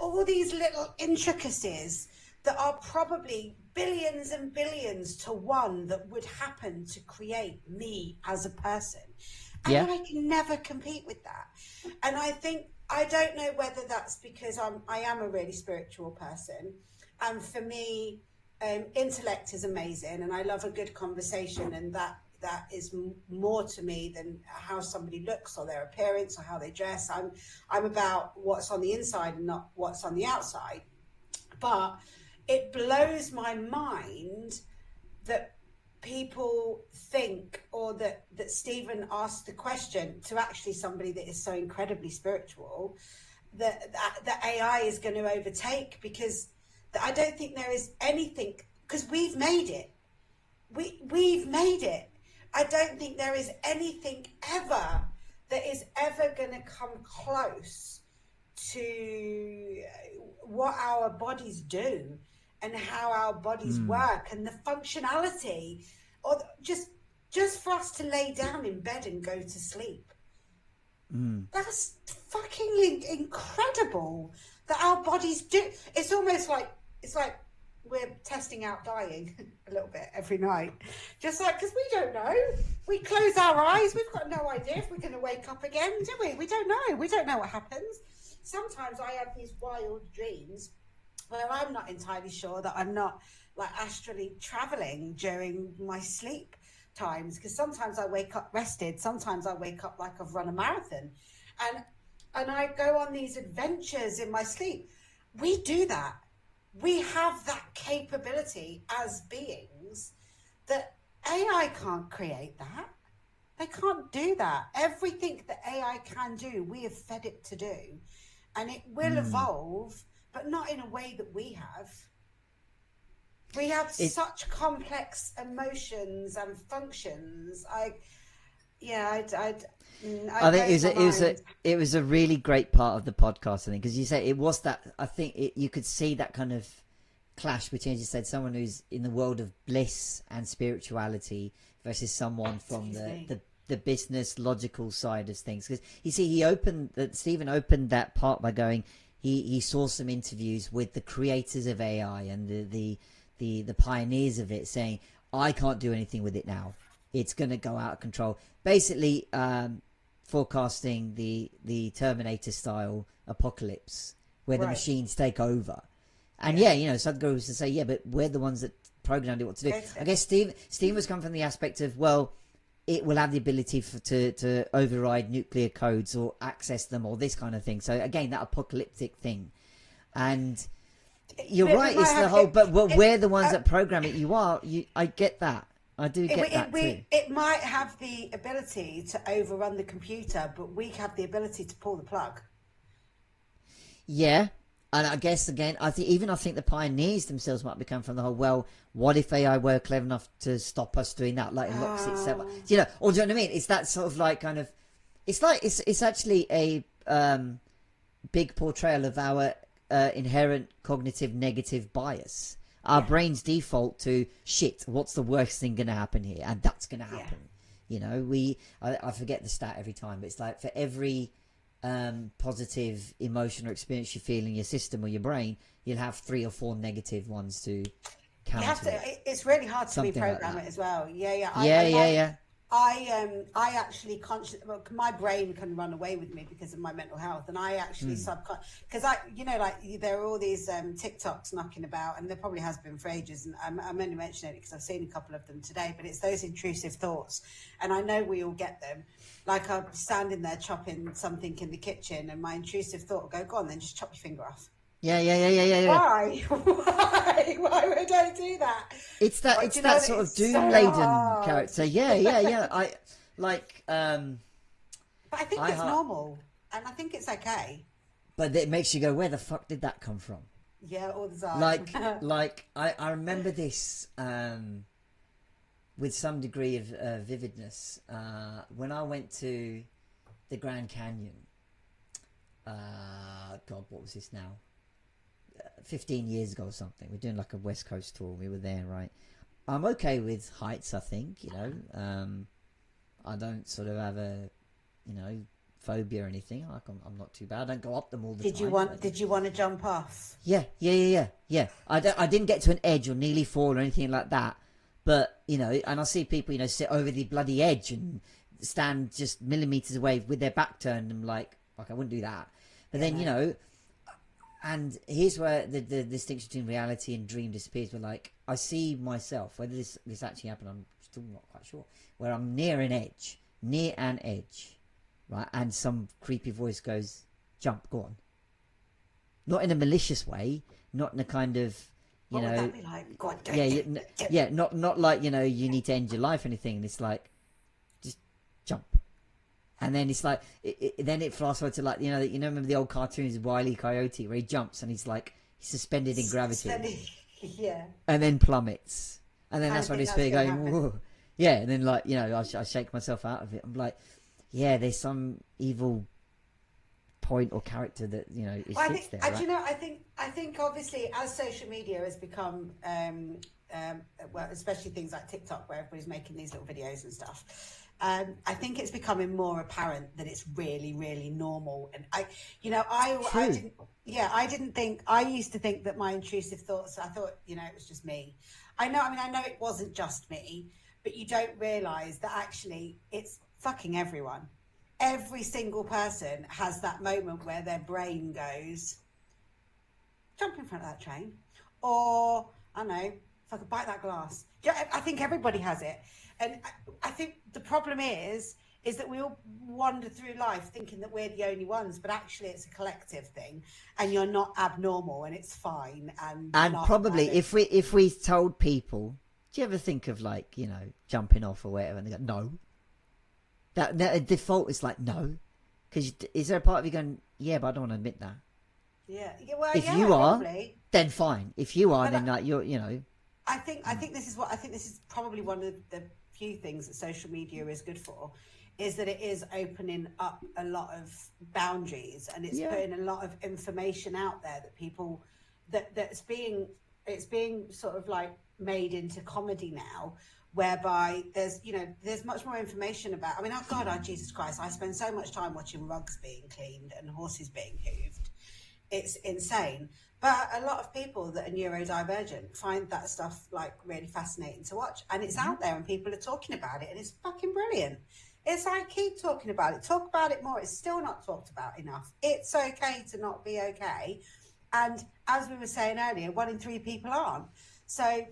all these little intricacies that are probably billions and billions to one that would happen to create me as a person. And I can never compete with that. And I think, I don't know whether that's because I am a really spiritual person. And for me, intellect is amazing. And I love a good conversation. And that is more to me than how somebody looks or their appearance or how they dress. I'm about what's on the inside and not what's on the outside. But it blows my mind that people think, or that Stephen asked the question to actually somebody that is so incredibly spiritual, that AI is going to overtake, because I don't think there is anything, because we've made it. We've made it. I don't think there is anything ever that is ever going to come close to what our bodies do and how our bodies work and the functionality, or just just for us to lay down in bed and go to sleep. That's fucking incredible that our bodies do. It's almost like we're testing out dying a little bit every night, just like, because we don't know. We close our eyes, we've got no idea if we're going to wake up again, do we? We don't know what happens. Sometimes I have these wild dreams where I'm not entirely sure that I'm not like astrally traveling during my sleep times, because sometimes I wake up rested, sometimes I wake up like I've run a marathon, and I go on these adventures in my sleep. We do that. We have that capability as beings that AI can't create that. They can't do that. Everything that AI can do, we have fed it to do, and it will evolve, but not in a way that we have. We have such complex emotions and functions. I think it was a really great part of the podcast, I think, because you say it was that. I think you could see that kind of clash between, as you said, someone who's in the world of bliss and spirituality versus someone from the business logical side of things. Because you see, Stephen opened that part by going, he saw some interviews with the creators of AI and the pioneers of it, saying, I can't do anything with it now. It's going to go out of control. Basically, forecasting the Terminator style apocalypse where the machines take over. And Sadhguru was to say, but we're the ones that programmed it what to do. I guess Steve was coming from the aspect of, well, it will have the ability to override nuclear codes or access them or this kind of thing. So again, that apocalyptic thing. And you're right, it's the whole, but we're the ones that program it. I get that. I do get that too. It might have the ability to overrun the computer, but we have the ability to pull the plug. Yeah, and I guess again, I think the pioneers themselves might become from the whole. Well, what if AI were clever enough to stop us doing that? Like it locks itself, or do you know what I mean? It's that sort of like kind of. It's like it's actually a big portrayal of our inherent cognitive negative bias. Our brains default to shit. What's the worst thing going to happen here? And that's going to happen. I forget the stat every time, but it's like for every positive emotion or experience you feel in your system or your brain, you'll have 3 or 4 negative ones to counter. It's really hard to reprogram like it as well. I actually my brain can run away with me because of my mental health, and I actually because there are all these TikToks knocking about, and there probably has been for ages, and I'm only mentioning it because I've seen a couple of them today, but it's those intrusive thoughts, and I know we all get them. Like I'm standing there chopping something in the kitchen, and my intrusive thought will go on, then just chop your finger off. Yeah. Why would I do that? It's that sort of doom-laden character. Yeah. I like. But I think it's normal, and I think it's okay. But it makes you go, where the fuck did that come from? Yeah, all the time. Like I remember this with some degree of vividness when I went to the Grand Canyon. God, what was this now? 15 years ago or something. We're doing like a West Coast tour. We were there, right? I'm okay with heights, I think, I don't sort of have a phobia or anything. Like I'm not too bad. I don't go up them all the time. Did you want to jump off? Yeah. I didn't get to an edge or nearly fall or anything like that, but and I see people sit over the bloody edge and stand just millimeters away with their back turned. I'm like I wouldn't do that. But then and here's where the distinction between reality and dream disappears. Where like I see myself, whether this actually happened, I'm still not quite sure. Where I'm near an edge, right? And some creepy voice goes, "Jump, go on." Not in a malicious way, not in a kind of what would that be like? Go on, not like you need to end your life or anything. It's like just jump. And then it's like, then it fast forward to like, remember the old cartoons, Wile E. Coyote, where he jumps and he's suspended in gravity. Yeah. And then plummets. And then that's when it's going, whoa. Yeah. And then I shake myself out of it. I'm like, yeah, there's some evil point or character that, sits there. Right? I think obviously as social media has become well, especially things like TikTok, where everybody's making these little videos and stuff. I think it's becoming more apparent that it's really, really normal. And I didn't think, I used to think that my intrusive thoughts, I thought, it was just me. I know it wasn't just me, but you don't realize that actually it's fucking everyone. Every single person has that moment where their brain goes, jump in front of that train, or I don't know, if I could bite that glass. I think everybody has it. And I think the problem is that we all wander through life thinking that we're the only ones, but actually it's a collective thing, and you're not abnormal, and it's fine. And probably if we told people, do you ever think of like, jumping off or whatever, and they go, no. That default is like, no. Because is there a part of you going, yeah, but I don't want to admit that. Yeah. Well, if you probably are, then fine. If you are, then like you're, I think this is probably one of the few things that social media is good for, is that it is opening up a lot of boundaries, and it's putting a lot of information out there that people it's being sort of like made into comedy now, whereby there's much more information about. I mean, Jesus Christ! I spend so much time watching rugs being cleaned and horses being hooved. It's insane. But a lot of people that are neurodivergent find that stuff like really fascinating to watch, and it's out there and people are talking about it, and it's fucking brilliant. It's like, keep talking about it, talk about it more. It's still not talked about enough. It's okay to not be okay. And as we were saying earlier, 1 in 3 people aren't. So,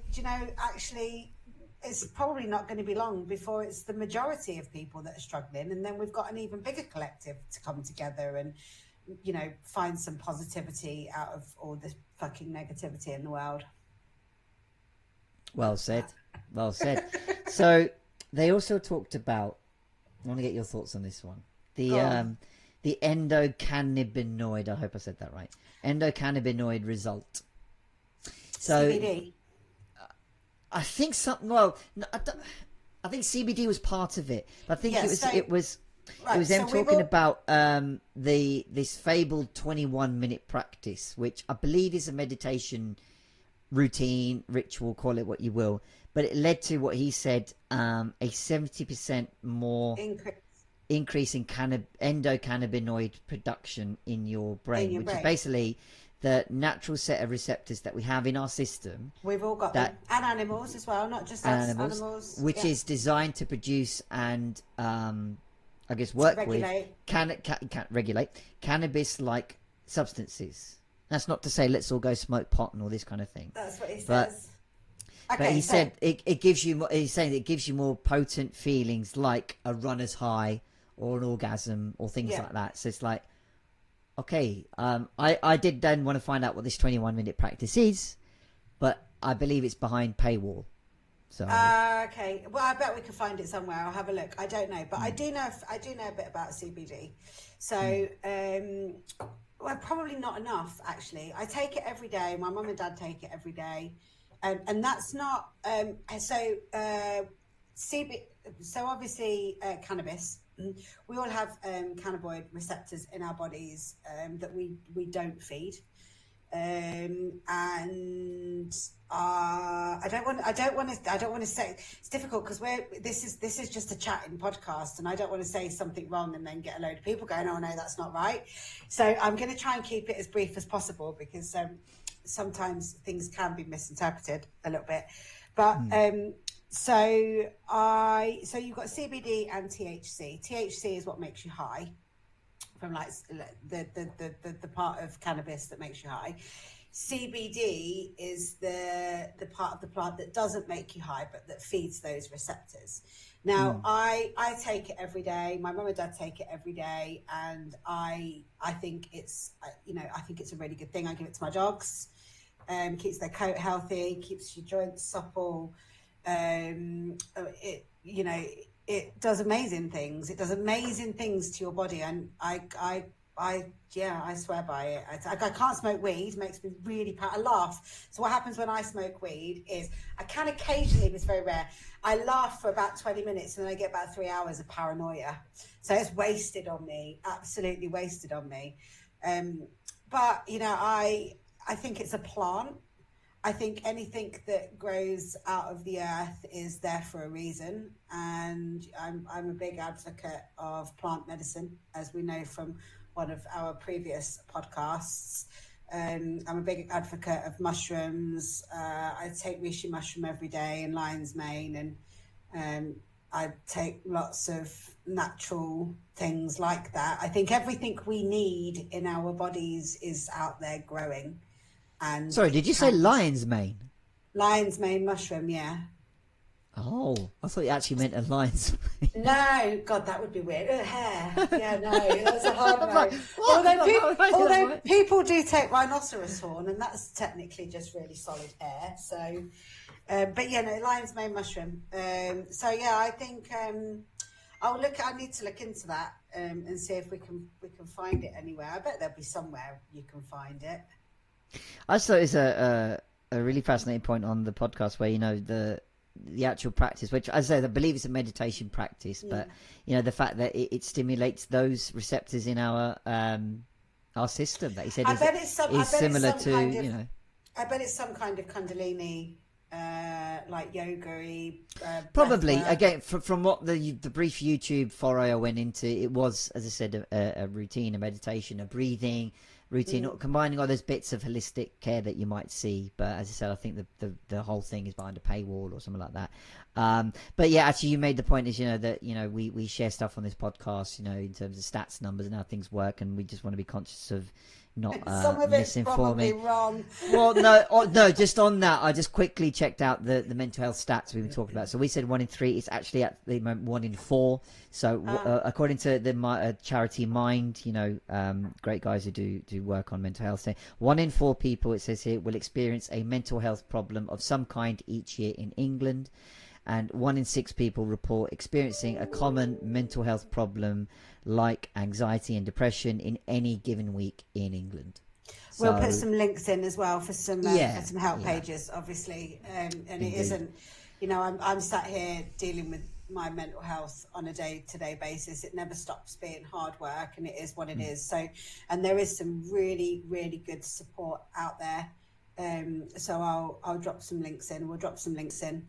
actually, it's probably not going to be long before it's the majority of people that are struggling, and then we've got an even bigger collective to come together and find some positivity out of all this fucking negativity in the world. Well said. Well said. So they also talked about, I want to get your thoughts on this one. The endocannabinoid, I hope I said that right. Endocannabinoid result. So CBD. I think something, well, no, I think CBD was part of it. I think it was them talking about this fabled 21-minute practice, which I believe is a meditation routine, ritual, call it what you will. But it led to what he said, a 70% more increase in endocannabinoid production in your brain, which is basically the natural set of receptors that we have in our system. We've all got them. And animals as well, not just us, animals. Which is designed to produce and... I guess work with regulate cannabis-like substances. That's not to say let's all go smoke pot and all this kind of thing. That's what he says. But he said it gives you more. He's saying it gives you more potent feelings like a runner's high or an orgasm or things like that. So it's like, okay, I did then want to find out what this 21-minute practice is, but I believe it's behind paywall. So okay, well, I bet we could find it somewhere. I'll have a look. I don't know, but I do know a bit about CBD. So, well, probably not enough actually. I take it every day. My mum and dad take it every day, and that's not. CBD. So obviously, cannabis. We all have cannabinoid receptors in our bodies that we don't feed. And I don't want to say, it's difficult because this is just a chatting podcast, and I don't want to say something wrong and then get a load of people going, oh no, that's not right. So I'm going to try and keep it as brief as possible, because sometimes things can be misinterpreted a little bit. But so you've got CBD and THC. THC is what makes you high, from like the part of cannabis that makes you high. CBD is the part of the plant that doesn't make you high, but that feeds those receptors. Now, I take it every day. My mum and dad take it every day, and I think it's I think it's a really good thing. I give it to my dogs. Keeps their coat healthy, keeps your joints supple. It does amazing things. It does amazing things to your body, and I swear by it. I can't smoke weed. It makes me really I laugh. So what happens when I smoke weed is I can occasionally, but it's very rare, I laugh for about 20 minutes and then I get about 3 hours of paranoia. So it's wasted on me, absolutely wasted on me. But I think it's a plant. I think anything that grows out of the earth is there for a reason, and I'm a big advocate of plant medicine, as we know from one of our previous podcasts. I'm a big advocate of mushrooms. I take reishi mushroom every day and lion's mane, and I take lots of natural things like that. I think everything we need in our bodies is out there growing, and Sorry, it did you say can. lion's mane? Lion's mane mushroom, yeah. Oh, I thought you actually meant a lion's mane. No, God, that would be weird. Hair. Yeah, no, that's a hard I'm no. like, what? Although people do take rhinoceros horn, and that's technically just really solid hair. So, but yeah, no, lion's mane mushroom. So yeah, I think I need to look into that and see if we can find it anywhere. I bet there'll be somewhere you can find it. I just thought it's a really fascinating point on the podcast where, the actual practice, which, as I said, I believe it's a meditation practice, but the fact that it stimulates those receptors in our system that he said is similar to I bet it's some kind of Kundalini, like yoga-y. Probably. breath work. Again, from what the brief YouTube foray I went into, it was, as I said, a routine, a meditation, a breathing routine, combining all those bits of holistic care that you might see. But as I said, I think the whole thing is behind a paywall or something like that. But yeah, actually, you made the point is that we share stuff on this podcast, in terms of stats, numbers, and how things work, and we just want to be conscious of not Some of it's probably misinforming. wrong. Well, no, just on that, I just quickly checked out the mental health stats we've been talking about. So we said 1 in 3. It's actually at the moment 1 in 4. So according to the charity Mind, great guys who do work on mental health, 1 in 4 people, it says here, will experience a mental health problem of some kind each year in England. And 1 in 6 people report experiencing a common mental health problem like anxiety and depression in any given week in England. We'll put some links in as well for some help pages, obviously. And Indeed. It isn't, I'm sat here dealing with my mental health on a day-to-day basis. It never stops being hard work, and it is what it is. So, and there is some really, really good support out there. So I'll drop some links in. We'll drop some links in.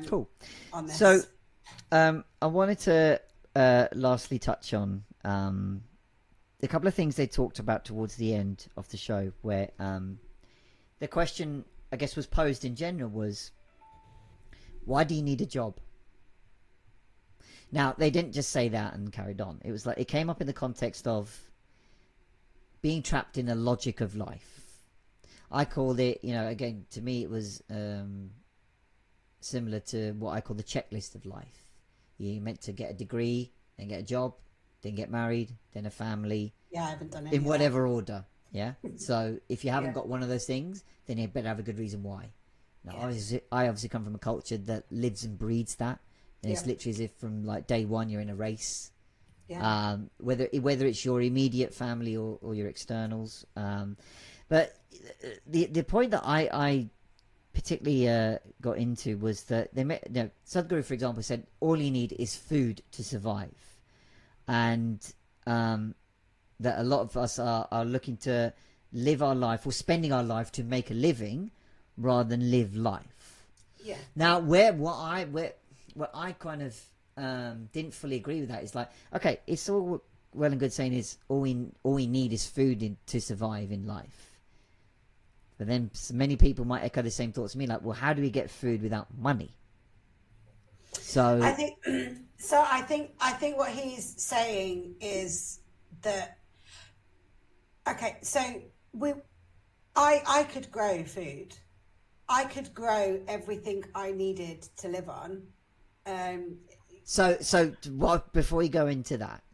Cool. On this. So, I wanted to lastly touch on a couple of things they talked about towards the end of the show, where the question, I guess, was posed in general was, why do you need a job? Now, they didn't just say that and carried on. It was like it came up in the context of being trapped in the logic of life. I called it, again, to me it was similar to what I call the checklist of life. You're meant to get a degree, then get a job, then get married, then a family. Yeah, I haven't done it. In whatever order, yeah? So if you haven't got one of those things, then you better have a good reason why. Now, I obviously come from a culture that lives and breeds that. And it's literally as if from like day one you're in a race. Yeah. Whether it's your immediate family or your externals. But the point that I particularly got into was that Sadhguru, for example, said all you need is food to survive, and that a lot of us are looking to live our life or spending our life to make a living rather than live life. Yeah. Now, what I kind of didn't fully agree with that is like, okay, it's all well and good saying is all we need is food to survive in life. But then many people might echo the same thoughts as me, like, well, how do we get food without money? So I think what he's saying is that, okay, so I could grow food. I could grow everything I needed to live on. So before we go into that,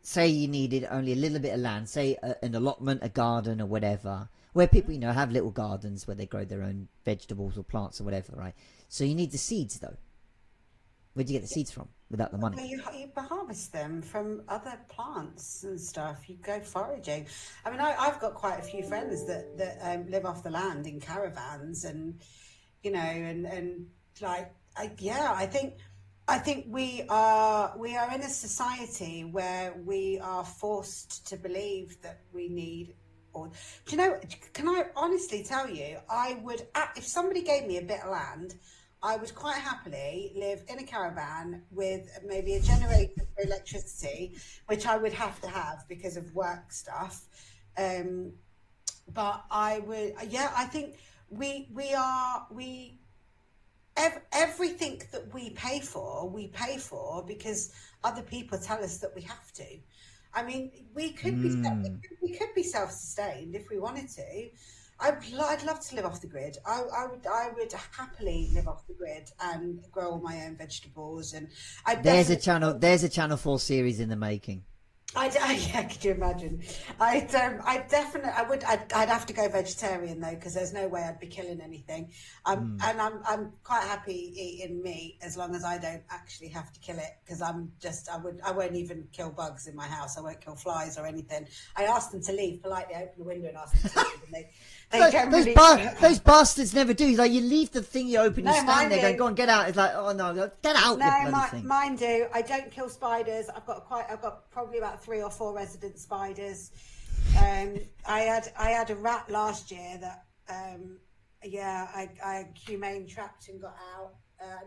say you needed only a little bit of land, say an allotment, a garden or whatever, where people, have little gardens where they grow their own vegetables or plants or whatever, right? So you need the seeds, though. Where'd you get the seeds from without the money? Well, you harvest them from other plants and stuff. You go foraging. I mean, I've got quite a few friends that live off the land in caravans, and I think we are in a society where we are forced to believe that we need Or do you know? Can I honestly tell you? I would, if somebody gave me a bit of land, I would quite happily live in a caravan with maybe a generator for electricity, which I would have to have because of work stuff. But I would, yeah, I think we everything that we pay for because other people tell us that we have to. I mean, we could be self-sustained if we wanted to. I'd love to live off the grid. I would happily live off the grid and grow all my own vegetables. And there's a Channel 4 series in the making. Yeah, could you imagine? I'd have to go vegetarian though, because there's no way I'd be killing anything. And I'm quite happy eating meat as long as I don't actually have to kill it, because I won't even kill bugs in my house. I won't kill flies or anything. I asked them to leave politely, open the window and ask them to leave, and those bastards never do. Like, you leave the thing you open, you stand there going, go on, get out. It's like, oh no, get out. No, mine do. I don't kill spiders. I've got probably about 3 or 4 resident spiders. I had a rat last year that I humane trapped and got out.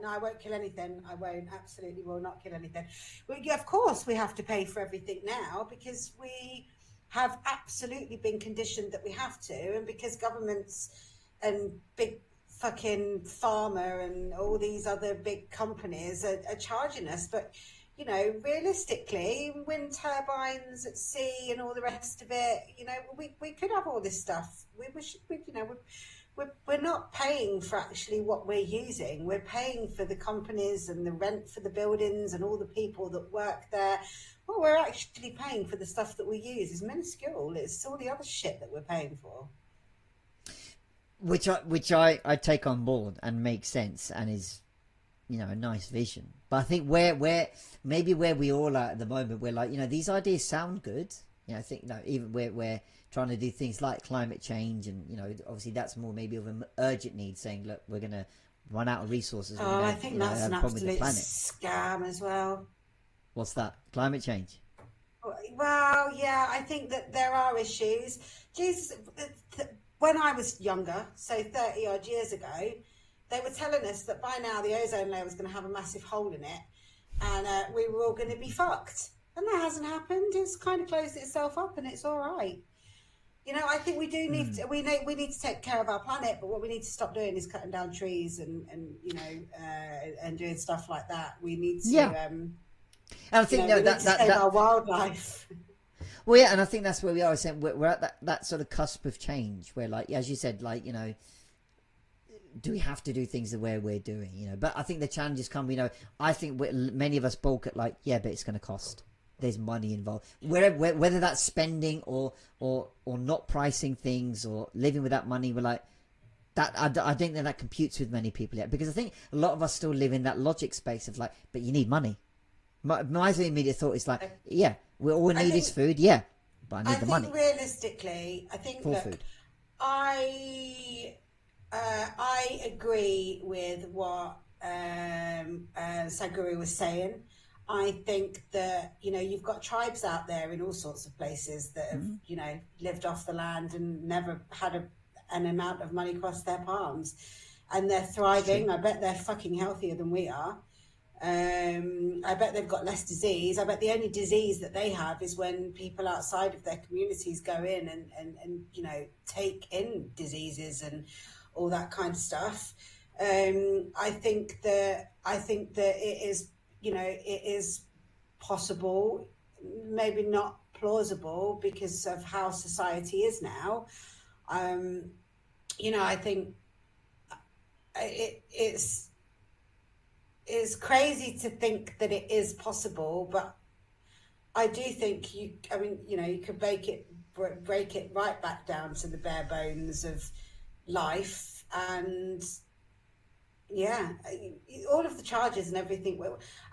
No, I won't kill anything. Absolutely will not kill anything. Of course we have to pay for everything now, because we have absolutely been conditioned that we have to, and because governments and big fucking pharma and all these other big companies are charging us. But you know, realistically, wind turbines at sea and all the rest of it, you know, we could have all this stuff. We're not paying for actually what we're using. We're paying for the companies and the rent for the buildings and all the people that work there. What we're actually paying for the stuff that we use is minuscule. It's all the other shit that we're paying for. Which I take on board and makes sense and is, you know, a nice vision. But I think where we all are at the moment, we're like, you know, these ideas sound good. You know, I think, you know, even we're trying to do things like climate change, and you know, obviously that's more maybe of an urgent need, saying, look, we're going to run out of resources. I think that's an absolute scam as well. What's that? Climate change? Well, yeah, I think that there are issues. Jesus, when I was younger, so 30 odd years ago, they were telling us that by now the ozone layer was going to have a massive hole in it, and we were all going to be fucked. And that hasn't happened. It's kind of closed itself up, and it's all right. You know, I think we do need to, we need to take care of our planet, but what we need to stop doing is cutting down trees and you know, and doing stuff like that. We need to, and I think that save our wildlife. Well, yeah, and I think that's where we are. We're at that sort of cusp of change, where, like, as you said, like, you know, do we have to do things the way we're doing? You know, but I think the challenges come. You know, I think many of us balk at, like, yeah, but it's going to cost. There's money involved. Whether that's spending or not pricing things or living with that money, we're like that. I think that computes with many people yet, because I think a lot of us still live in that logic space of like, but you need money. My immediate thought is like, yeah, all we need is food, yeah, but I need the money. Realistically, I think for food. I agree with what Sadhguru was saying. I think that, you know, you've got tribes out there in all sorts of places that have, you know, lived off the land and never had an amount of money cross their palms, and they're thriving. I bet they're fucking healthier than we are. I bet they've got less disease. I bet the only disease that they have is when people outside of their communities go in and you know, take in diseases and all that kind of stuff. I think that it is, you know, it is possible, maybe not plausible because of how society is now. You know, I think it's crazy to think that it is possible, but I do think you could break it right back down to the bare bones of life, and yeah, all of the charges and everything.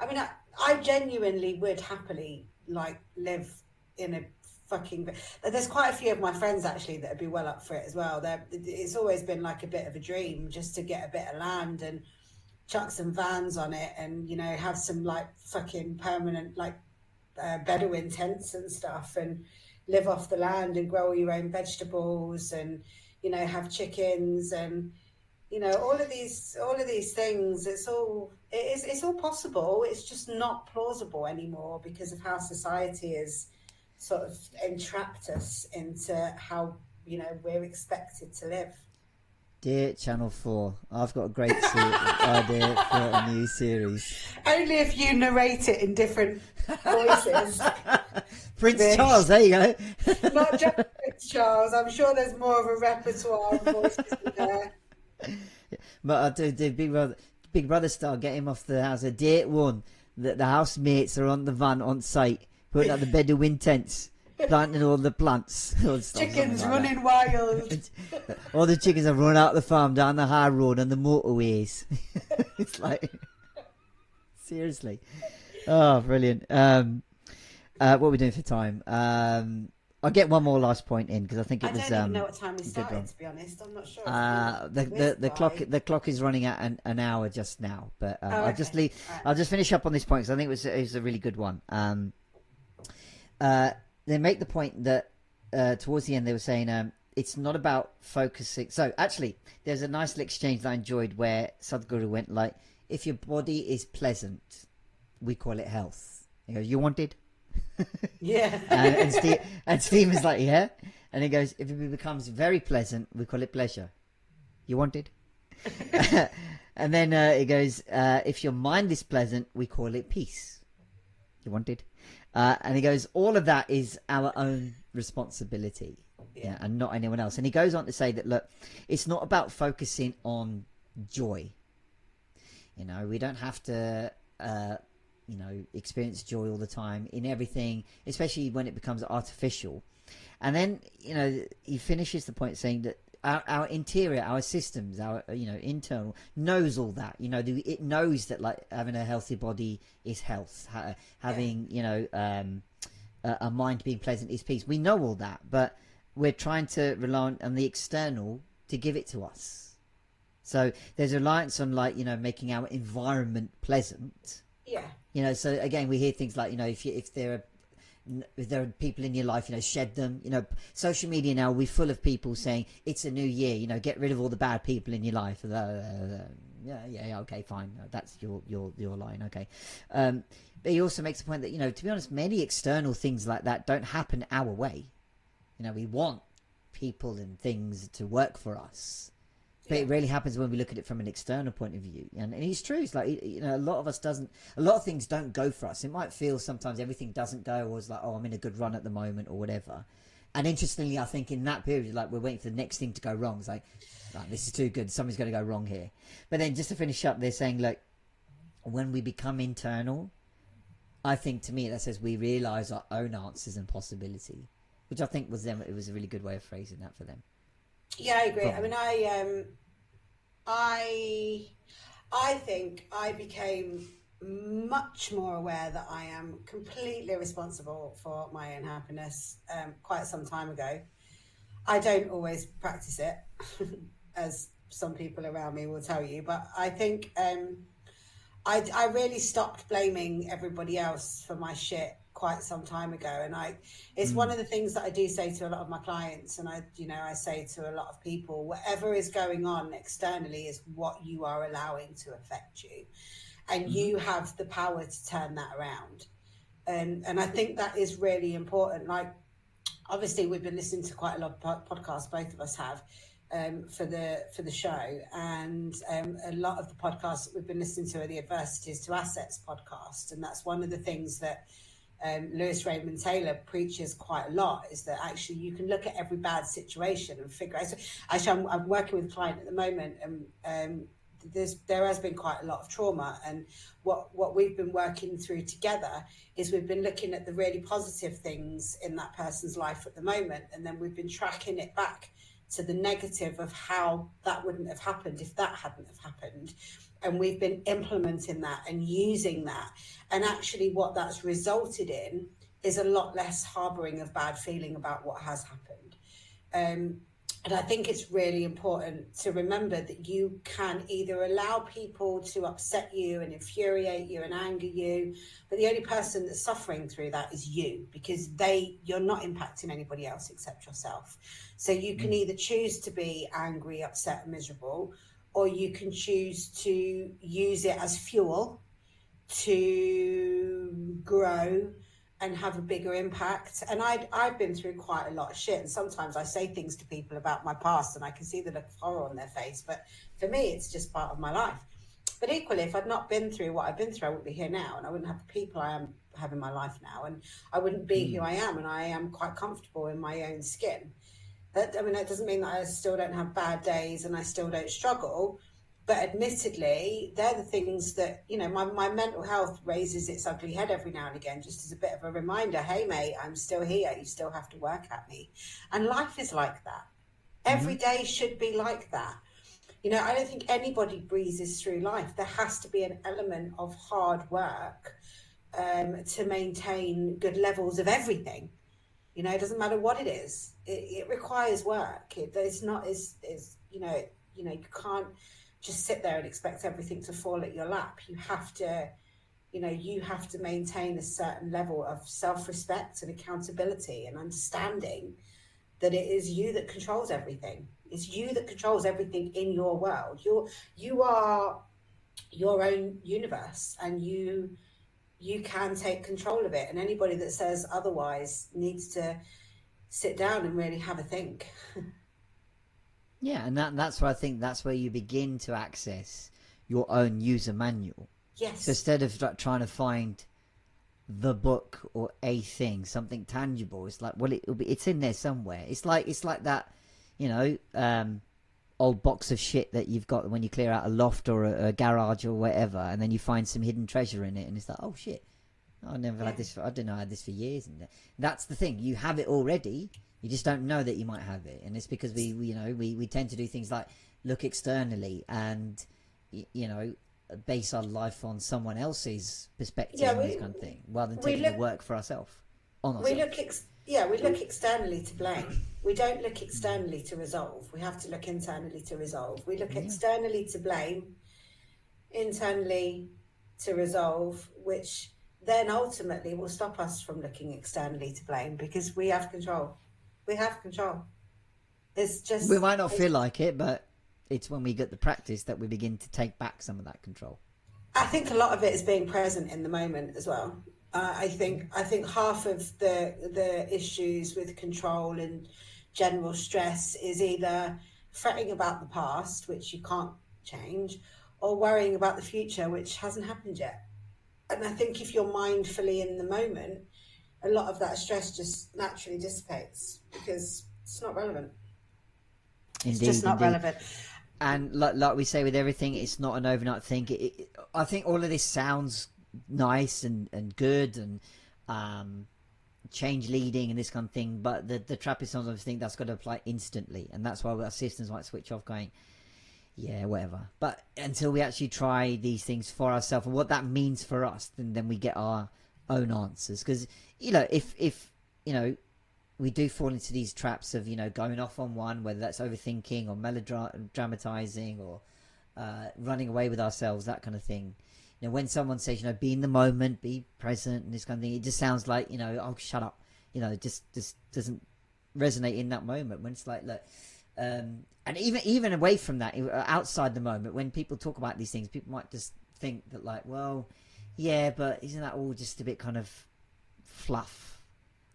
I mean, I genuinely would happily like live in a fucking. There's quite a few of my friends actually that would be well up for it as well. It's always been like a bit of a dream just to get a bit of land and chuck some vans on it, and you know, have some like fucking permanent like Bedouin tents and stuff, and live off the land and grow all your own vegetables, and have chickens, and all of these things. It's all possible. It's just not plausible anymore because of how society has sort of entrapped us into how we're expected to live. Dear Channel 4, I've got a great idea for a new series. Only if you narrate it in different voices. Prince Vish. Charles, there you go. Not just Prince Charles. I'm sure there's more of a repertoire of voices in there. But I do Big Brother style, get him off the house. A date one that the housemates are on the van on site, putting out the Bedouin tents, planting all the plants. Chickens running wild. All the chickens have run out the farm down the high road and the motorways. It's like, seriously. Oh, brilliant. What are we doing for time? I'll get one more last point in because I think it was. I don't even know what time we started. To be honest, I'm not sure. The clock is running at an hour just now, but I'll just leave. Right. I'll just finish up on this point because I think it was a really good one. They make the point that towards the end they were saying it's not about focusing. So actually, there's a nice little exchange that I enjoyed where Sadhguru went like, "If your body is pleasant, we call it health." He goes, "You wanted?" Yeah. and Steve is like, yeah. And he goes, if it becomes very pleasant, we call it pleasure. You wanted? And then he goes, if your mind is pleasant, we call it peace. You wanted? And he goes, all of that is our own responsibility, and not anyone else. And he goes on to say that, look, it's not about focusing on joy. We don't have to experience joy all the time in everything, especially when it becomes artificial. And then, he finishes the point saying that our interior, our systems, our, internal knows all that. It knows that like having a healthy body is health, having, a mind being pleasant is peace. We know all that, but we're trying to rely on the external to give it to us. So there's a reliance on making our environment pleasant. Yeah. So again, we hear things like, if there are people in your life, shed them. Social media now, we're full of people saying it's a new year. Get rid of all the bad people in your life. Yeah, okay, fine. That's your line, okay. But he also makes the point that to be honest, many external things like that don't happen our way. We want people and things to work for us. But it really happens when we look at it from an external point of view. And it's true. It's like, a lot of things don't go for us. It might feel sometimes everything doesn't go, or it's like, oh, I'm in a good run at the moment or whatever. And interestingly, I think in that period, like we're waiting for the next thing to go wrong. It's like this is too good. Something's going to go wrong here. But then just to finish up, they're saying, look, when we become internal, I think to me that says we realize our own answers and possibility, which I think it was a really good way of phrasing that for them. Yeah, I agree. I mean, I think I became much more aware that I am completely responsible for my own happiness quite some time ago. I don't always practice it, as some people around me will tell you, but I think I really stopped blaming everybody else for my shit quite some time ago, and it's one of the things that I do say to a lot of my clients, and I say to a lot of people, whatever is going on externally is what you are allowing to affect you, and you have the power to turn that around. And I think that is really important. Like, obviously we've been listening to quite a lot of podcasts, both of us have, for the show, and a lot of the podcasts that we've been listening to are the Adversities to Assets podcast, and that's one of the things that Lewis Raymond Taylor preaches quite a lot, is that actually you can look at every bad situation and figure out. So actually, I'm working with a client at the moment, and there has been quite a lot of trauma, and what we've been working through together is we've been looking at the really positive things in that person's life at the moment, and then we've been tracking it back to the negative of how that wouldn't have happened if that hadn't have happened. And we've been implementing that and using that. And actually what that's resulted in is a lot less harboring of bad feeling about what has happened. And I think it's really important to remember that you can either allow people to upset you and infuriate you and anger you, but the only person that's suffering through that is you, because you're not impacting anybody else except yourself. So you can either choose to be angry, upset, and miserable, or you can choose to use it as fuel to grow and have a bigger impact. And I've been through quite a lot of shit, and sometimes I say things to people about my past and I can see the look of horror on their face, but for me it's just part of my life. But equally, if I'd not been through what I've been through, I wouldn't be here now, and I wouldn't have the people I am have in my life now, and I wouldn't be who I am, and I am quite comfortable in my own skin. That, I mean, that doesn't mean that I still don't have bad days and I still don't struggle, but admittedly, they're the things that, you know, my mental health raises its ugly head every now and again, just as a bit of a reminder. Hey, mate, I'm still here. You still have to work at me. And life is like that. Every day should be like that. You know, I don't think anybody breezes through life. There has to be an element of hard work to maintain good levels of everything. You know, it doesn't matter what it is. It requires work. It's not is you can't just sit there and expect everything to fall at your lap. You have to, you have to maintain a certain level of self-respect and accountability and understanding that it is you that controls everything. It's you that controls everything in your world. You are your own universe, and you can take control of it. And anybody that says otherwise needs to sit down and really have a think. Yeah, and that's where I think that's where you begin to access your own user manual. So Yes. instead of like trying to find the book or a thing, something tangible, it's like, well, it's in there somewhere. It's like that, you know, old box of shit that you've got when you clear out a loft or a garage or whatever, and then you find some hidden treasure in it, and it's like, oh shit, I never had this. I didn't know I had this for years. And that's the thing. You have it already. You just don't know that you might have it, and it's because we tend to do things like look externally and base our life on someone else's perspective Yeah, and this kind of thing, rather than we taking the look work for ourselves on we ourselves. look we look externally to blame. We don't look externally to resolve. We have to look internally to resolve. We look Yeah. externally to blame, internally to resolve, which then ultimately will stop us from looking externally to blame, because we have control. We have control. It's We just, might not feel like it, but it's when we get the practice that we begin to take back some of that control. I think a lot of it is being present in the moment as well. I think half of the issues with control and general stress is either fretting about the past, which you can't change, or worrying about the future, which hasn't happened yet. And I think if you're mindfully in the moment, a lot of that stress just naturally dissipates, because it's not relevant. It's just Indeed, not indeed. relevant. And like we say with everything, it's not an overnight thing. I think all of this sounds nice and good and change leading and this kind of thing, but the trap is sometimes think that's got to apply instantly, and that's why our systems might switch off, going, yeah, whatever. But until we actually try these things for ourselves and what that means for us, then we get our own answers. Because if we do fall into these traps of going off on one, whether that's overthinking or melodramatizing or running away with ourselves, that kind of thing. When someone says be in the moment, be present, and this kind of thing, it just sounds like oh, shut up. It just doesn't resonate in that moment. When it's like, look, and even away from that, outside the moment, when people talk about these things, people might just think that, like, well, yeah, but isn't that all just a bit kind of fluff?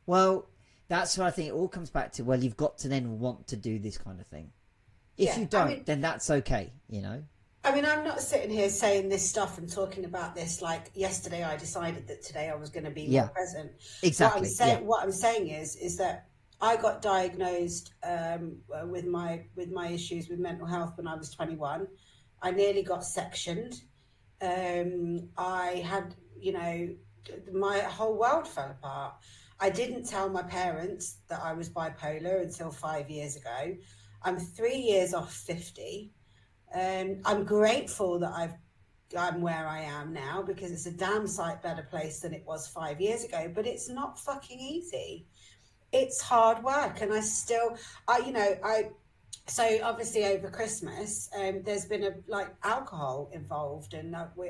Well, that's what I think it all comes back to. Well, you've got to then want to do this kind of thing. If Yeah, you don't, then that's okay, I mean, I'm not sitting here saying this stuff and talking about this like yesterday I decided that today I was going to be more Yeah, present. exactly. Yeah. What I'm saying is that I got diagnosed with my issues with mental health when I was 21. I nearly got sectioned. I had, my whole world fell apart. I didn't tell my parents that I was bipolar until 5 years ago. I'm 3 years off 50. I'm grateful that I'm where I am now, because it's a damn sight better place than it was 5 years ago. But it's not fucking easy. It's hard work, and I still, I So obviously over Christmas, there's been alcohol involved, and we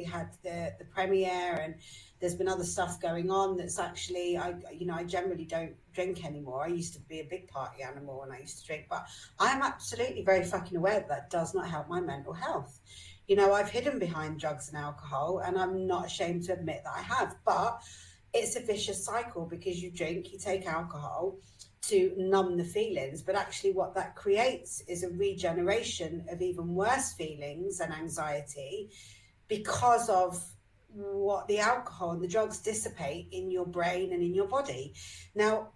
had the premiere, and there's been other stuff going on. That's actually I generally don't drink anymore. I used to be a big party animal and I used to drink, but I am absolutely very fucking aware that does not help my mental health. I've hidden behind drugs and alcohol, and I'm not ashamed to admit that I have, but it's a vicious cycle because you drink, you take alcohol to numb the feelings, but actually what that creates is a regeneration of even worse feelings and anxiety because of what the alcohol and the drugs dissipate in your brain and in your body. Now,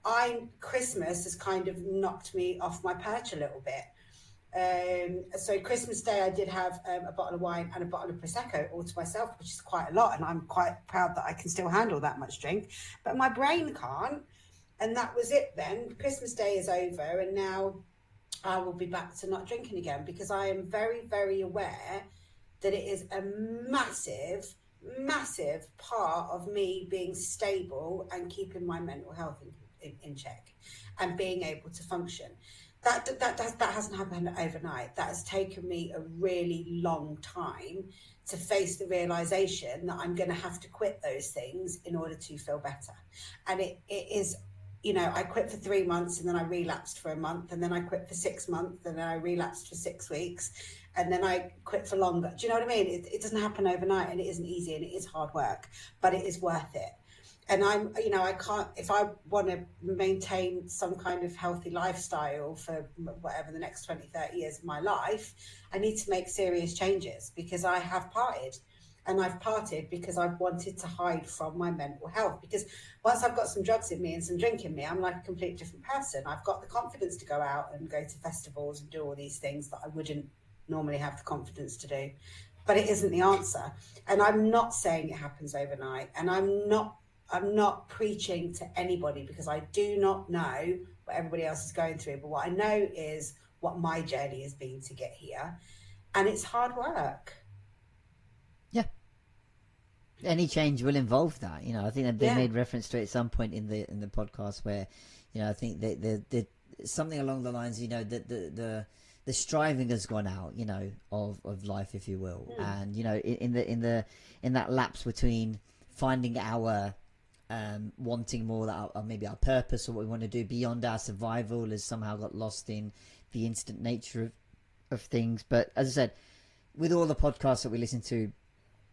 Christmas has kind of knocked me off my perch a little bit. So Christmas Day, I did have a bottle of wine and a bottle of Prosecco all to myself, which is quite a lot, and I'm quite proud that I can still handle that much drink, but my brain can't. And that was it then. Christmas Day is over, and now I will be back to not drinking again, because I am very, very aware that it is a massive, massive part of me being stable and keeping my mental health in check and being able to function. That hasn't happened overnight. That has taken me a really long time to face the realization that I'm going to have to quit those things in order to feel better. And it is, I quit for 3 months, and then I relapsed for a month, and then I quit for 6 months, and then I relapsed for 6 weeks, and then I quit for longer. Do you know what I mean? It doesn't happen overnight, and it isn't easy, and it is hard work, but it is worth it. And I can't, if I want to maintain some kind of healthy lifestyle for whatever the next 20, 30 years of my life, I need to make serious changes, because I have partied. And I've parted because I've wanted to hide from my mental health. Because once I've got some drugs in me and some drink in me, I'm like a completely different person. I've got the confidence to go out and go to festivals and do all these things that I wouldn't normally have the confidence to do. But it isn't the answer. And I'm not saying it happens overnight. And I'm not preaching to anybody, because I do not know what everybody else is going through. But what I know is what my journey has been to get here. And it's hard work. Yeah. Any change will involve that. I think that they made reference to it at some point in the podcast where, I think that something along the lines, that the striving has gone out, of life, if you will. And, in that lapse between finding our wanting more, that maybe our purpose or what we want to do beyond our survival has somehow got lost in the instant nature of things. But as I said, with all the podcasts that we listen to,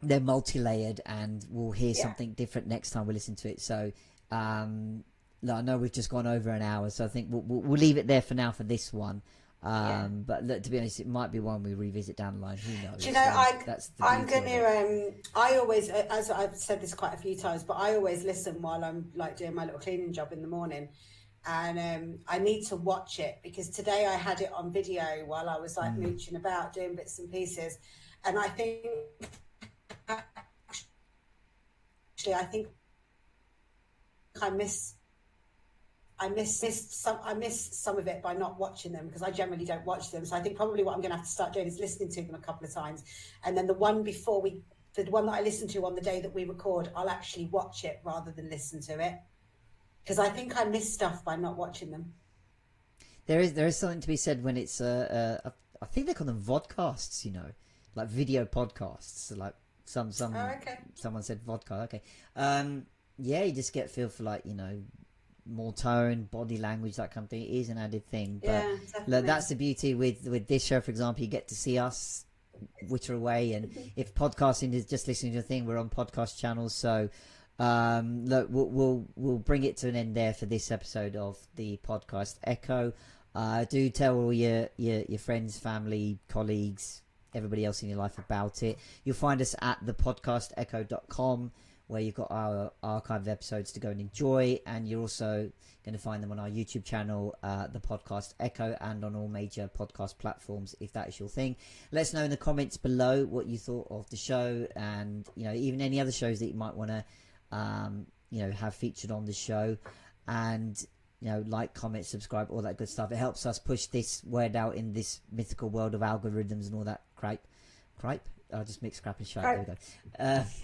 they're multi-layered, and we'll hear something different next time we listen to it. So I know we've just gone over an hour, so I think we'll leave it there for now for this one. But look, to be honest, it might be one we revisit down the line. Who knows? Do you know, I'm going to, I always, as I've said this quite a few times, but I always listen while I'm doing my little cleaning job in the morning. And I need to watch it, because today I had it on video while I was mooching about doing bits and pieces. And I think, actually, I miss some of it by not watching them, because I generally don't watch them. So I think probably what I'm going to have to start doing is listening to them a couple of times, and then the one that I listen to on the day that we record, I'll actually watch it rather than listen to it, because I think I miss stuff by not watching them. There is something to be said when it's I think they call them vodcasts, like video podcasts, like someone said vodka. Okay, you just get feel for more tone, body language, that kind of thing. It is an added thing, but look, that's the beauty with this show. For example, you get to see us witter away, and if podcasting is just listening to a thing, we're on podcast channels. So look, we'll bring it to an end there for this episode of the podcast Echo. Do tell all your friends, family, colleagues, everybody else in your life about it. You'll find us at thepodcastecho.com, where you've got our archive of episodes to go and enjoy, and you're also going to find them on our YouTube channel, the Podcast Echo, and on all major podcast platforms, if that is your thing. Let us know in the comments below what you thought of the show, and even any other shows that you might want to have featured on the show. And like, comment, subscribe, all that good stuff. It helps us push this word out in this mythical world of algorithms and all that cripe. I'll just mix crap and shite. There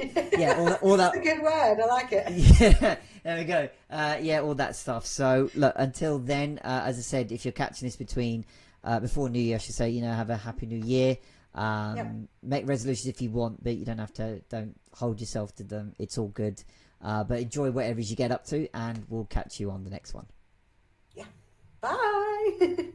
we go. All that. That's a good word. I like it. Yeah, there we go. All that stuff. So look, until then, as I said, if you're catching this between before New Year, I should say, you know, have a happy New Year. Yep. Make resolutions if you want, but you don't have to. Don't hold yourself to them. It's all good. But enjoy whatever you get up to, and we'll catch you on the next one. Yeah. Bye.